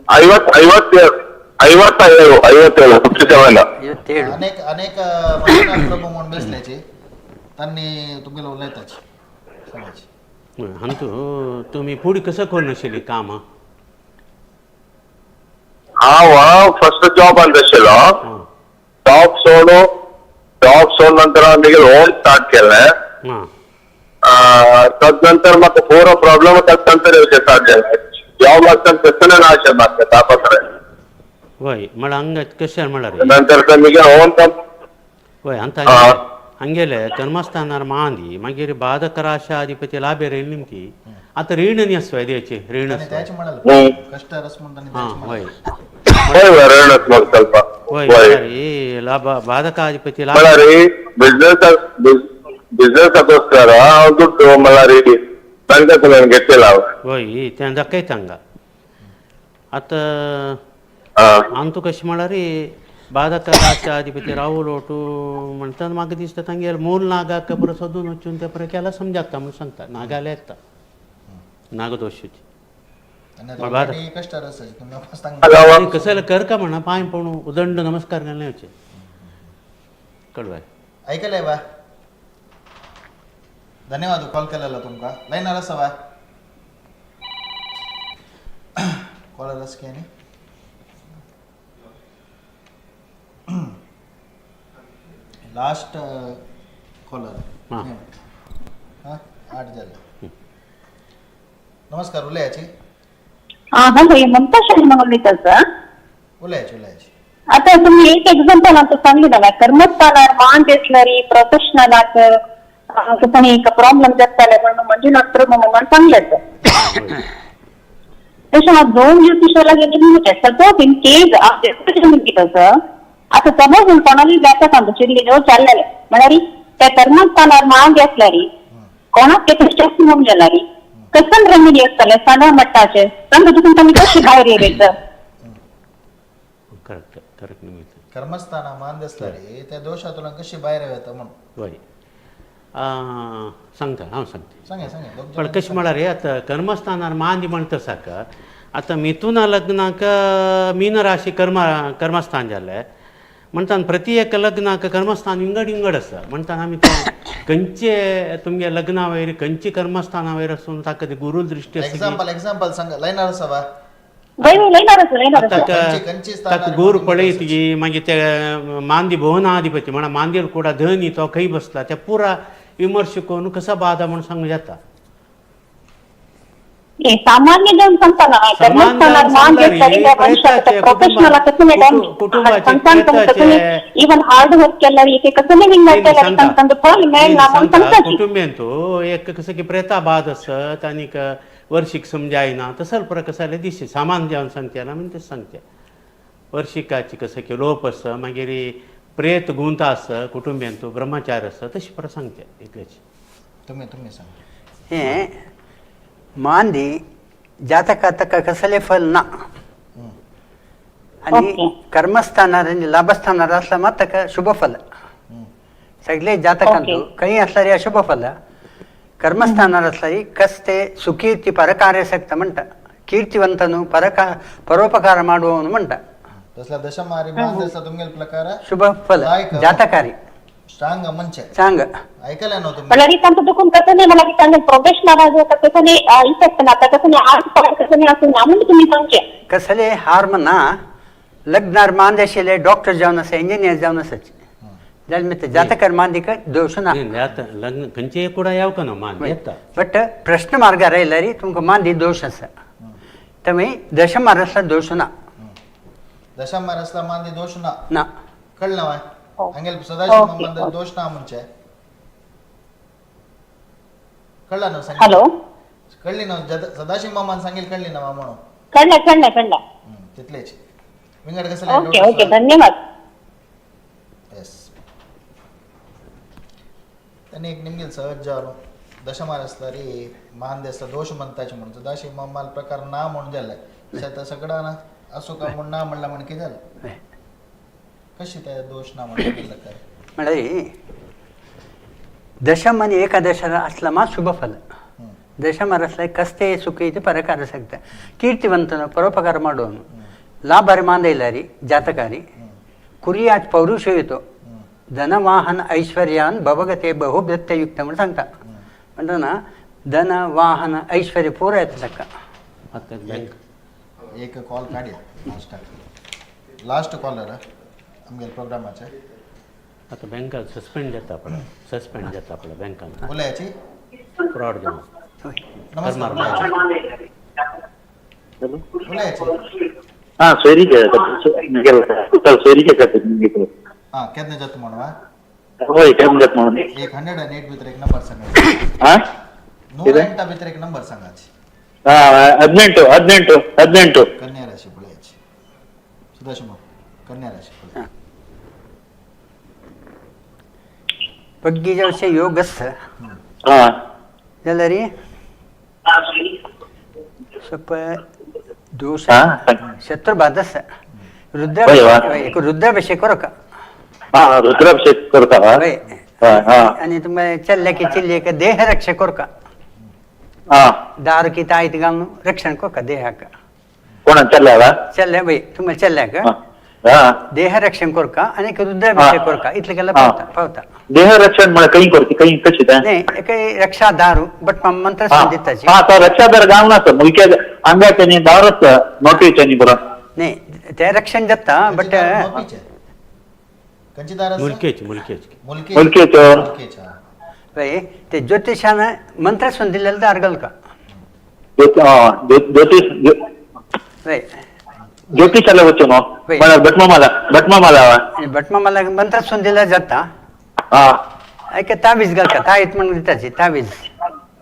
57 ಇವತ್ತೇಳು अनेक मतदार प्रभू म्हणून बसल्याचे त्यांनी तुमगेला उलयताची सांगायची अंतू तुम्ही फुडें कसं करून आशिल्ली काम हांव फर्स्ट जॉबान आशिल्लो जॉब सोडून नंतर हांव म्हगेलो होम स्टार्ट केलें तदनंतर म्हाका पूरो प्रॉब्लम तदनंतर येवचे स्टार्ट जाले जॉब आसतना तेसना ना अशें म्हाका तापत्र होय म्हळ्यार हांगा कशें म्हळ्यार नंतर तुमगे ओन होय ಅಂತ ಹಂಗೆಲೆ ಕರ್ಮಸ್ಥಾನಾರ್ ಮಾಂದಿ ಮಾಗೇರಿ ಬಾಧಕ ರಾಶಾಧಿಪತಿ ಲಾಭೇರ ನಿಮ್ಕಿ आता रीण असतो द्यायचे रीण आणि असतो त्याची म्हणाल कष्ट रस म्हणताना हां त्याची होय रणच मग ಸ್ವಲ್ಪ होय ಈ ಲಾಭ ಬಾಧಕಾಧಿಪತಿ ಲಾಭ ಮಳರಿ ಬಿಸ್ನೆಸ್ ಅದಕ್ಕೋಸ್ಕರ ದುಡ್ಡು ಮಳರಿ ಸಂಘಕ್ಕೆ ನಾನು ಗೆಟ್ಟಿಲ್ಲ होय त्या दाखयता हांगा आता आमचो कशें म्हळ्यार बाधक राशाधिपती राहू लोटू म्हणटा म्हाका दिसता तांगेर मूल नागाक बरो सोदून वचून ते परत केला समजाता म्हणून सांगता नागाले येता नागदोशाची आणि बरं. already कष्ट रसाची तुम्ही वापस सांगा कसं कर का म्हणा पांय पडू उदंड नमस्कार घालणे वचे कळवाय ऐकलंय बा धन्यवाद कॉल केलेला तुमका लाईनार आसा बा कॉलर आसा की आणि लास्ट कॉलर हां. हां 8 झाले नमस्कार उलयाची हॅलो हे ममता शर्मा उलयता उलयाची आता तुम्ही एक एक्झाम्पल आता सांगितलं ना कर्मस्थानार मान दिसणारी प्रोफेशनलाक पण एक प्रॉब्लेम जातले म्हणून मंजुनाथ प्रभू म्हणून सांगलेत तशें दोन ज्योतिषाला गेले म्हणजे सपोज इन केस कितें आता सपोज कोणाली जाता सांगचिल्ली जो चाललेले म्हळ्यार त्या कर्मस्थानार मान घेतल्यार कोणाक ते स्ट्रेस म्हणून गेल्यार कसं रेमेडी असतले साधा मट्टाचे सांगा तिथून तुम्ही कशी बाहेर येयलेत करेक्ट निमित्त कर्मस्थाना मान दिसणारी त्या दोषातून कशी बाहेर येता म्हणून होय सांगता हांव सांगता सांगा पण कशें म्हळ्यार आता कर्मस्थानार मांदी म्हणटा साका आता मिथुना लग्नाक मीन राशी कर्मस्थान जालें म्हणटा प्रति एक लग्नाक कर्मस्थान इंगड आसा म्हणटा आमी खंयचे तुमगे लग्ना वयर खंयची कर्मस्थाना वयर आसून ताका ती गुरू दृश्टी आसा एक्झाम्पल सांगा लाईनार आसा बा ताका गुरू पळयत गी मागीर ते मांदी भुवनाधिपती म्हणा मांदीर कुडा धनी तो खंय बसला त्या पुरा विमर्श करून कसा बाधा म्हणून सांगूं जाता सामान्य जन सांगताना कर्मस्थानार मान घेतल्यार त्या मनशाक प्रोफेशनल कसं इवन हार्ड वर्क केल्यार एक कसं लिविंग मेळटलें तांकां फळ मेळना म्हणून सांगताची कुटुंबीन तो एक कसं की प्रेता बाद आसत आनीक वर्षीक समजायना तसं पर कसं जालें दिसता सामान जेवन सांगता ना म्हणजे सांगता वर्षिकाची कसं की लोप आसा मागीर प्रेत गुंता आसा कुटुंबीन तो ब्रह्मचार आसा तशी पर सांगता इतलेच तुम्ही सांगा हे मांदी जातका ताका कसले फल ना आणि कर्मस्थानार आणि लाभस्थानार असला मात ताका शुभ फल सगळे जातकांतू काही असणारी अशुभ फल कर्मस्थानार असणारी कसते सुकीर्ती परकार्य सकता म्हणटा कीर्तिವಂತನು ಪರೋಪಕಾರ ಮಾಡುವವನು म्हणटा तसला दशमारी बांधसा तुमगे प्रकार शुभ फल जातकारी स्ट्रांग मंच सांग ऐकलं ना तुम्ही मला तांचं दुखून कसं नाही मला की त्यांना प्रोफेशनल आहे कसं नाही इफेक्ट ना कसं नाही आज कसं नाही असं ना म्हणजे तुम्ही सांगचे कसले हार्मना लग्नार मांदेशिले डॉक्टर जावन आसा इंजिनियर जावन आसाचे जाल्यार मी जातकार मांदिक दोश ना लग्न खंयचे कुडा येवका न्हू मान येता बट प्रश्न मार्गार आयल्यार तुमकां मांदी दोश आसा तुम्ही दशमार आसला दोश ना दशमार असला मांदी दोष ना कळलं ना हंगेल सदाशिव मामा दोष ना म्हणजे कळलं ना सांग हॅलो कळली ना सदाशिव मामान सांगेल कळली ना मामा कळलं तिथलेच विंगड कसं ओके धन्यवाद येस त्यांनी एक निमगेल सहज जालो दशमार असला रे मान देसला दोष म्हणताचे म्हणून सदाशिव मामाल प्रकार ना म्हणून जालें सगळा ना असो का म्हणून ना म्हणला म्हण कितें जालें कशी त्या दोष ना म्हणलं काय म्हणजे दशम आणि एकादशाला असला मा शुभ फल दशमार असला कसते ಸುಖ ಪರಕಾರ ಸಿಗ್ತ ಕೀರ್ತಿವಂತನ ಪರೋಪಕಾರ ಮಾಡೋನು ಲಾಭರಿ ಮಾಂದೈಲಾರಿ ಜಾತಕಾರಿ ಕುರಿಯಾಚ್ ಪೌರುಷಯುतो धन वाहन ऐश्वर्यान भवगते बहुभृत्ययुक्त म्हणून सांगता म्हणतो ना धन वाहन ऐश्वर्य पुरं येतं ताका आता बँक एक कॉल काढया लास्ट कॉलर आमगे प्रोग्रामाचे आता बँका सस्पेंड जाता आपल्या बँकान उलयाची फ्रॉड जावन नमस्कार उलयाची हाँ सोयरीके सोयरीके करते निघतो हां केदने जात म्हणवा होय केम जात म्हणून 108 भितर एक नंबर सांगा हा 108 भितर एक नंबर सांगाची ಹಾ 18 कन्या राशी पळयाची सुदाशिव कन्या राशी पळय बग्गीच्या वर्षी योगस्थ ಹಾ जाल्यार री ಸ್ವಲ್ಪ दोष ಹಾ शत्रू बाधस होय वा. एक रुद्राभिषेक करू का ಹಾ ರುದ್ರಾಭಿಷೇಕ करता होय. हा हा आणि तुम्हाला चल्ल्या की चिल्ली का देह रक्षक करू का हा दारू की ताईत घालून रक्षण करू का देहाक कोणा चालला चल्ल्या बाई तुम्हाला चल्ल्या का हा देह रक्षण करू का आणि एक रुद्राभिषेक करू का इथलं गेला हा. पावता देह रक्षण मला काही करते काही कशी त्या नाही काही रक्षा दारू बट मंत्र हा संदेताची हा तर रक्षादार गावनाच मुलक्या अंगाच्यानी दारच नोटीच्यानी बरं नाही ते रक्षण जाता बट कंचीदार मुलकेच मुलकेचं. बाई ते ज्योतिषानं मंत्र दिलेलं दार घाल का ज्योतिष बाई ज्योतिषाला होतो ना होय. मला भटमामाला आणि बट मला मंत्र दिला जाता हा ऐका तावीज घाल का ताईत म्हणून देताची तावीज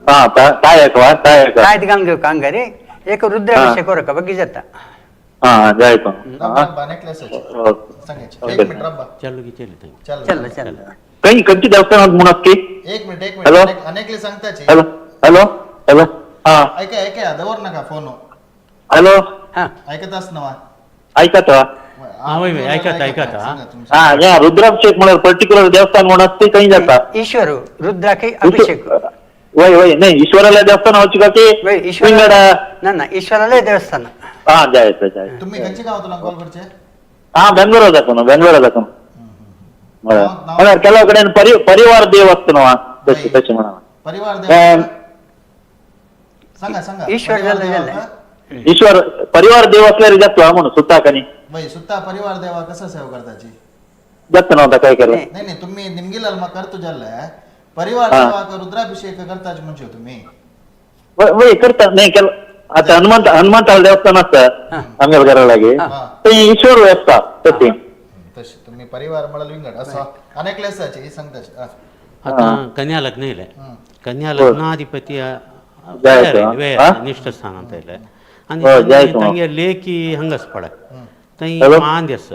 हा काय ऐकवा काय ऐका ताईत घाल घेऊ का अंगारे एक रुद्राभिषेक करू का बघी जाता हा जायचं रब्बा नेकलेस सांगायची एक मिनिट रब्बा चालू की चल ताई चल चल चल काही कंची देवस्थानात म्हणत की एक मिनिट हॅलो? अनेकले सांगताची हॅलो हॅलो हॅलो हा ऐका दवर नका फोन हॅलो हा ऐकत असणवा ऐकत होय, ऐकत, हा. हा या रुद्राभिषेक म्हणून पर्टिक्युलर देवस्थान म्हणत ते काही जातात ईश्वर रुद्रा काही अभिषेक वय वय नाही ईश्वराला देवस्थान व्हायची का वय ते ईश्वर पिंगडा ना ईश्वराला देवस्थान हा जायचं तुम्ही खंयची गाव तुला कॉल करचे हा ಬೆಂಗಳೂರು जातो मला ಕೆಲವು ಕಡೆ ಪರಿವಾರ ದೇವ असतो ना तशी तशी म्हणा परिवार देव सांगा ईश्वर परिवार झालं, देवा झालं. का? ईश्वर परिवार देव असल्यावर जातो हा म्हणून सुद्धा कनी वय सुत्ता परिवार देवा कसं सेवा करताची जात नव्हता काय केलं नाही. नाही तुम्ही निमगिलाल मग करतो जल्ल परिवार हा. देवा का रुद्राभिषेक करताच म्हणजे तुम्ही वय करतात नाही केलं आता हनुमंताला देवस्थान असतं आम्ही घरालागे हा. ते ईश्वर असतात तसे तशी तुम्ही परिवार मला विंगड असं अनेक लेसाची सांगताची आता कन्या लग्न ಇಲ್ಲ ಹ್ಮ್. ಕನ್ಯಾ ಲಗ್ನಾಧಿಪತಿಯ ಜಾಯ್ತು. ಹಾ? ನಿಷ್ಠ ಸ್ಥಾನ ಅಂತ ಇಲ್ಲ हो, जायತು. ತಂಗಿಯ ಲೇಖಿ ಹಂಗಸ್ ಪಡ ತೈ ಹಲೋ? ಮಾಂದ್ಯಸ್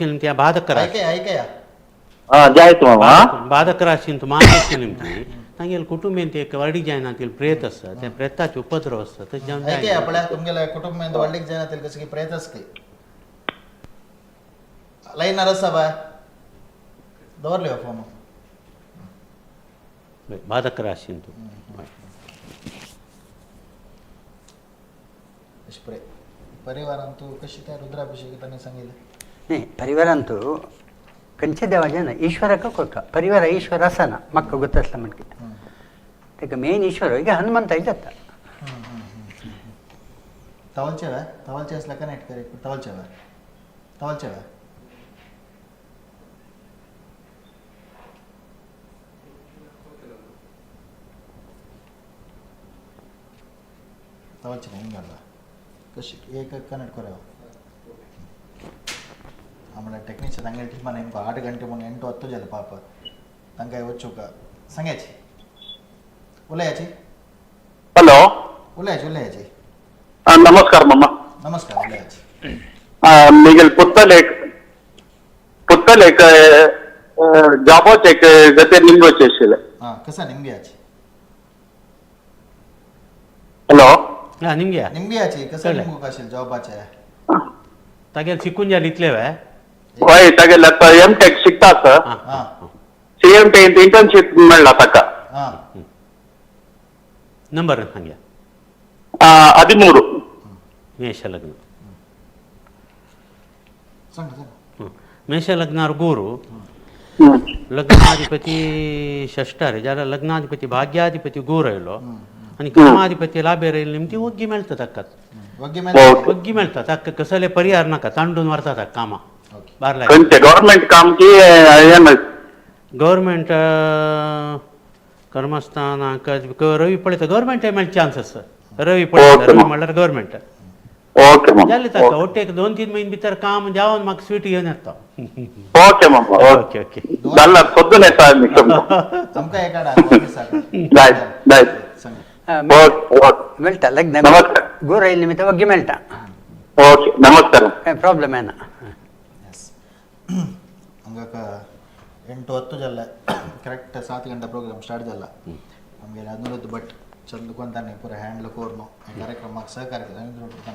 ನಿಮ್ತಿ ಬಾಧಕ ರಾಶಿ ऐकया हा जायतो मामा ಬಾಧಕ ರಾಶಿ ಅಂತ ಮಾಂದ್ಯಸ್ ನಿಮ್ತಿ ತಂಗಿಯಲ್ಲಿ ಕುಟುಂಬ ಅಂತ एक वर्डी जायना तील प्रेत असतं त्या प्रेताचे उपद्रव असतं तर जाऊन ऐकया आपल्या तुमगेला कुटुंब वडलीक जनातील कसं की प्रयत्नच काही लाईन रस्सा बाय दवरले फोन ಬಾಧಕ ರಾಶಿ ಅಂತ स्प्रे परिवारांतू कशी काय रुद्राभिषेक त्यांनी सांगितलं नाही परिवारांतू कंचे देवाचे ना ईश्वराक का परिवार ईश्वर असा ना मक्क ಗೊತ್ತसला म्हणके ते मेन ईश्वर ಈಗ हनुमंत जाता तवलचे असला कनेक्ट करे तवलचे नाही घालवा कशी एक कनेक्ट करावं आम्हाला टेक्निकच्या तांगेल टीमा नेमकं 8 ಗಂಟೆ म्हणून 8 ಹೊತ್ತು झालं पाप तांकां वच्चू का सांगायची उलयाची हॅलो उलयाची नमस्कार मामा नमस्कार उलयाची मिगेल पुत्तल एक जॉबच एक गते निंबोचे आशिल्ले हां कसा निंबियाची हॅलो ನಿಮ್ಗೆ निंबियाची कसा कळलं. निंबू काशील जॉबाचे तागेल शिकून जाल इतले वे वय तागेले एम टेक शिकता सर हां सीएम टे इंटर्नशिप मेळ्ळा ताका हां नंबर सांग्या 13 ಮೇಷ ಲಗ್ನ सांगा ಮೇಷ ಲಗ್ನಾರ್ ಗುರು लग्नाधिपती षष्ठार ज्याला लग्नाधिपती भाग्याधिपती गोर राहिलो आणि कर्माधिपती लाभे राहील निमती ओग्गी मेळतात अक्कात वग्गी ओग्गी मेळतात अक्क कसले परिहार नका तांडून मारतात अक्का कामा बारला कंचे गव्हर्नमेंट काम की गव्हर्मेंट कर्मस्थान रवी पळयता गव्हर्मेंट मेळ चान्स आसा रवी पळयता रवी म्हणल्यार गव्हर्मेंट ओके मग जालें ताका ओटे 2-3 महिने भितर काम जावन म्हाका स्वीट घेवन येता ओके मग ओके ओके धन्यवाद सोदून येता आमी आमकां एक हाडा ऑफिसाक जाय जाय सांग ओके ओके मेळटा लग्न नमस्कार. गोर आयिल्ले निमित्त वग्गी मेळटा ओके नमस्कार काय ಪ್ರಾಬ್ಲಮ್ ಏನ ಎಸ್ ಹಂಗಾಕ 8-10 ಜಲ್ಲ ಕರೆಕ್ಟ್ 7 ಗಂಟೆ ಪ್ರೋಗ್ರಾಮ್ ಸ್ಟಾರ್ಟ್ ಜಲ್ಲ ನಮಗೆ 14 ಬಟ್ ಚಂದಕೊಂತಾನೆ ಪೂರ ಹ್ಯಾಂಡ್ಲ್ ಕೋರ್ನು ಕಾರ್ಯಕ್ರಮಕ್ಕೆ ಸಹಕಾರಿ रवींद्र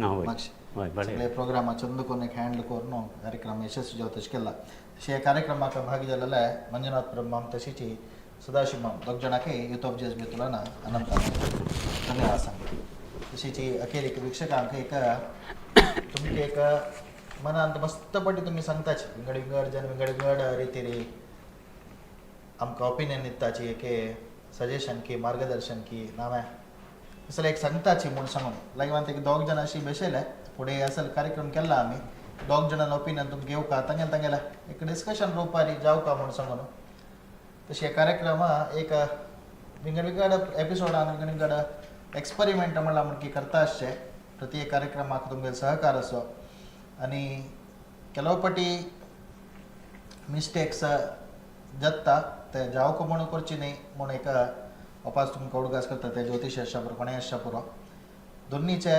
ना होय होय बरें सगळे प्रोग्राम चंदकोन एक हँडल करून कार्यक्रम यशस्वी जावं तशें केला तशें ह्या कार्यक्रमाक भाग जाल्ले मंजुनाथ ब्रह्मम तशीची सदाशिव माम दोग जाणांकय यूथ ऑफ जेस बेतुलाना अनंत धन्यवाद सांगता तशीची अखेर एक वीक्षकांक एक तुमचे एक मनांत मस्त पटी तुम्ही सांगताच विंगड रिती रे आमकां ओपिनियन दिताची एक सजेशन की मार्गदर्शन की नामे असं एक सांगताची म्हूण सांगून लायक एक 2 जाणां अशी बसयले फुडें असल कार्यक्रम केला आमी 2 जाणां ओपिनियन तुमकां घेवका तांगेला एक डिस्कशन रुपारी जावका म्हूण सांगून तशें कार्यक्रमा एक विंगड एपिसोडान विंगड एक्सपेरिमेंट म्हणला की करता आसचे प्रत्येक कार्यक्रमाक तुमगे सहकार असो आनी ಕೆಲವು पटी मिस्टेक्स जाता ते जावको म्हणून करची न्ही म्हूण एक वापस तुमकां उडगास करता ते ज्योतिश आसच्या पुरो कोणें आसच्या पुरो दोनीचे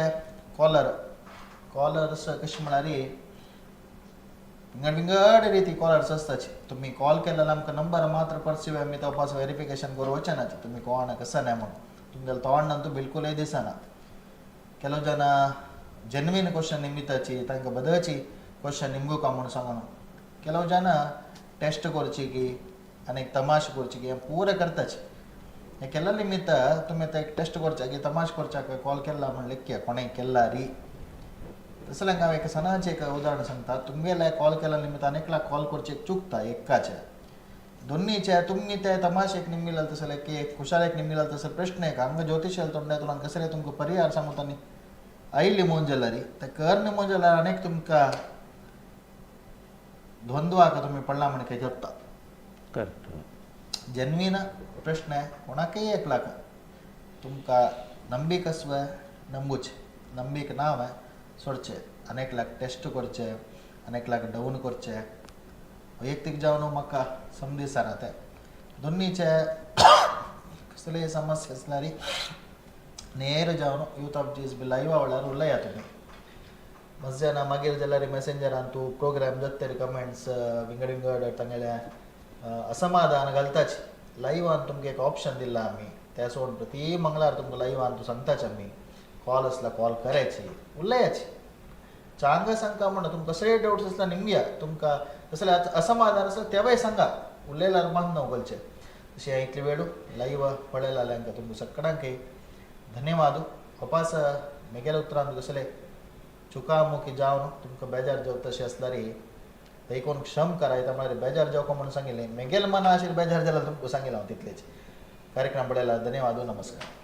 कॉलर्स कशें म्हळ्यार विंगड रिती कॉलर्स आसताचे तुमी कॉल केल्यार आमकां नंबर मात्र परसिव आमी तो वापस वेरिफिकेशन करूं वचना तुमी कोण कसं नाही म्हणून तुमगेलें तोंडांतू बिलकुलय दिसना ಕೆಲವು ಜನ ಜೆನ್ವಿನ್ ಕ್ವಶನ್ ನಿಮಿತ್ತಾची तांकां बदलची क्वेश्चन निमगुका म्हणून सांगून ಕೆಲವು ಜನ टेस्ट करची की आनी तमाश करची की पुरे करताच हे केल्या निमित्त तुमी आतां एक टेस्ट करच्या की तमाश करच्याक कॉल केला म्हणले की कोणें केला री तसलें हांव एक सणाचें एक उदाहरण सांगता तुमगेले कॉल केल्या निमित्त अनेकलाक कॉल करचे चुकता एकाचे दोन्हीचे तुम्ही ते तमाशेक निमिलाल तसले की खुशालेक निमिलाल तसले प्रश्न आहे का आमकां ज्योतिष तोंडे तुला कसले तुमकां परिहार सांगता न्ही आयिल्ली मोन जाल्यार ते कर मोन जाल्यार अनेक तुमकां द्वंद्वाक तुमी पडला म्हण खंय जपता करेक्ट जेन्वीन प्रश्न आहे कोणाकय एकलाक तुमकां नंबीक आसवे नंबूचे नंबीक नाव सोडचे अनेकलाक टेस्ट करचे अनेकलाक डावन करचे वैयक्तीक जावन म्हाका समदिसार ते दोन्हीचे कसले समस्या आसल्यार नेर जावन यूथ ऑफ जीस बी लायव्हा वेळार उलया तुमी मजना मागीर जाल्यार मेसेंजरान तूं प्रोग्राम जाता कमेंट्स विंगड तांगेले असमाधान घालताच लायव्हान तुमकां एक ऑप्शन दिला आमी ते सोडून प्रती मंगळार तुमकां लायव्हान तूं सांगताच आमी कॉल आसला कॉल करायची उलयाची चांगा सांगता म्हणून तुमकां कसले डाउट्स आसला निमया तुमकां कसले असमाधान आसला तेवय सांगा उलयल्यार मान नवगलचे तशें इतली वेळ लायव्ह पळयलाल्यांक तुमकां सगळ्यांक धन्यवाद वापस मेगेल्या उतरांत कसले चुकामुकी जावन तुमकां बेजार जावं तशें आसल्यार देखून क्षम करायता म्हळ्यार बेजार जावको म्हणून सांगिल्लें मेगेल मना आशिल्लें बेजार जाल्यार तुमकां सांगिल्लें हांव तितलेच कार्यक्रम पळयला धन्यवाद नमस्कार.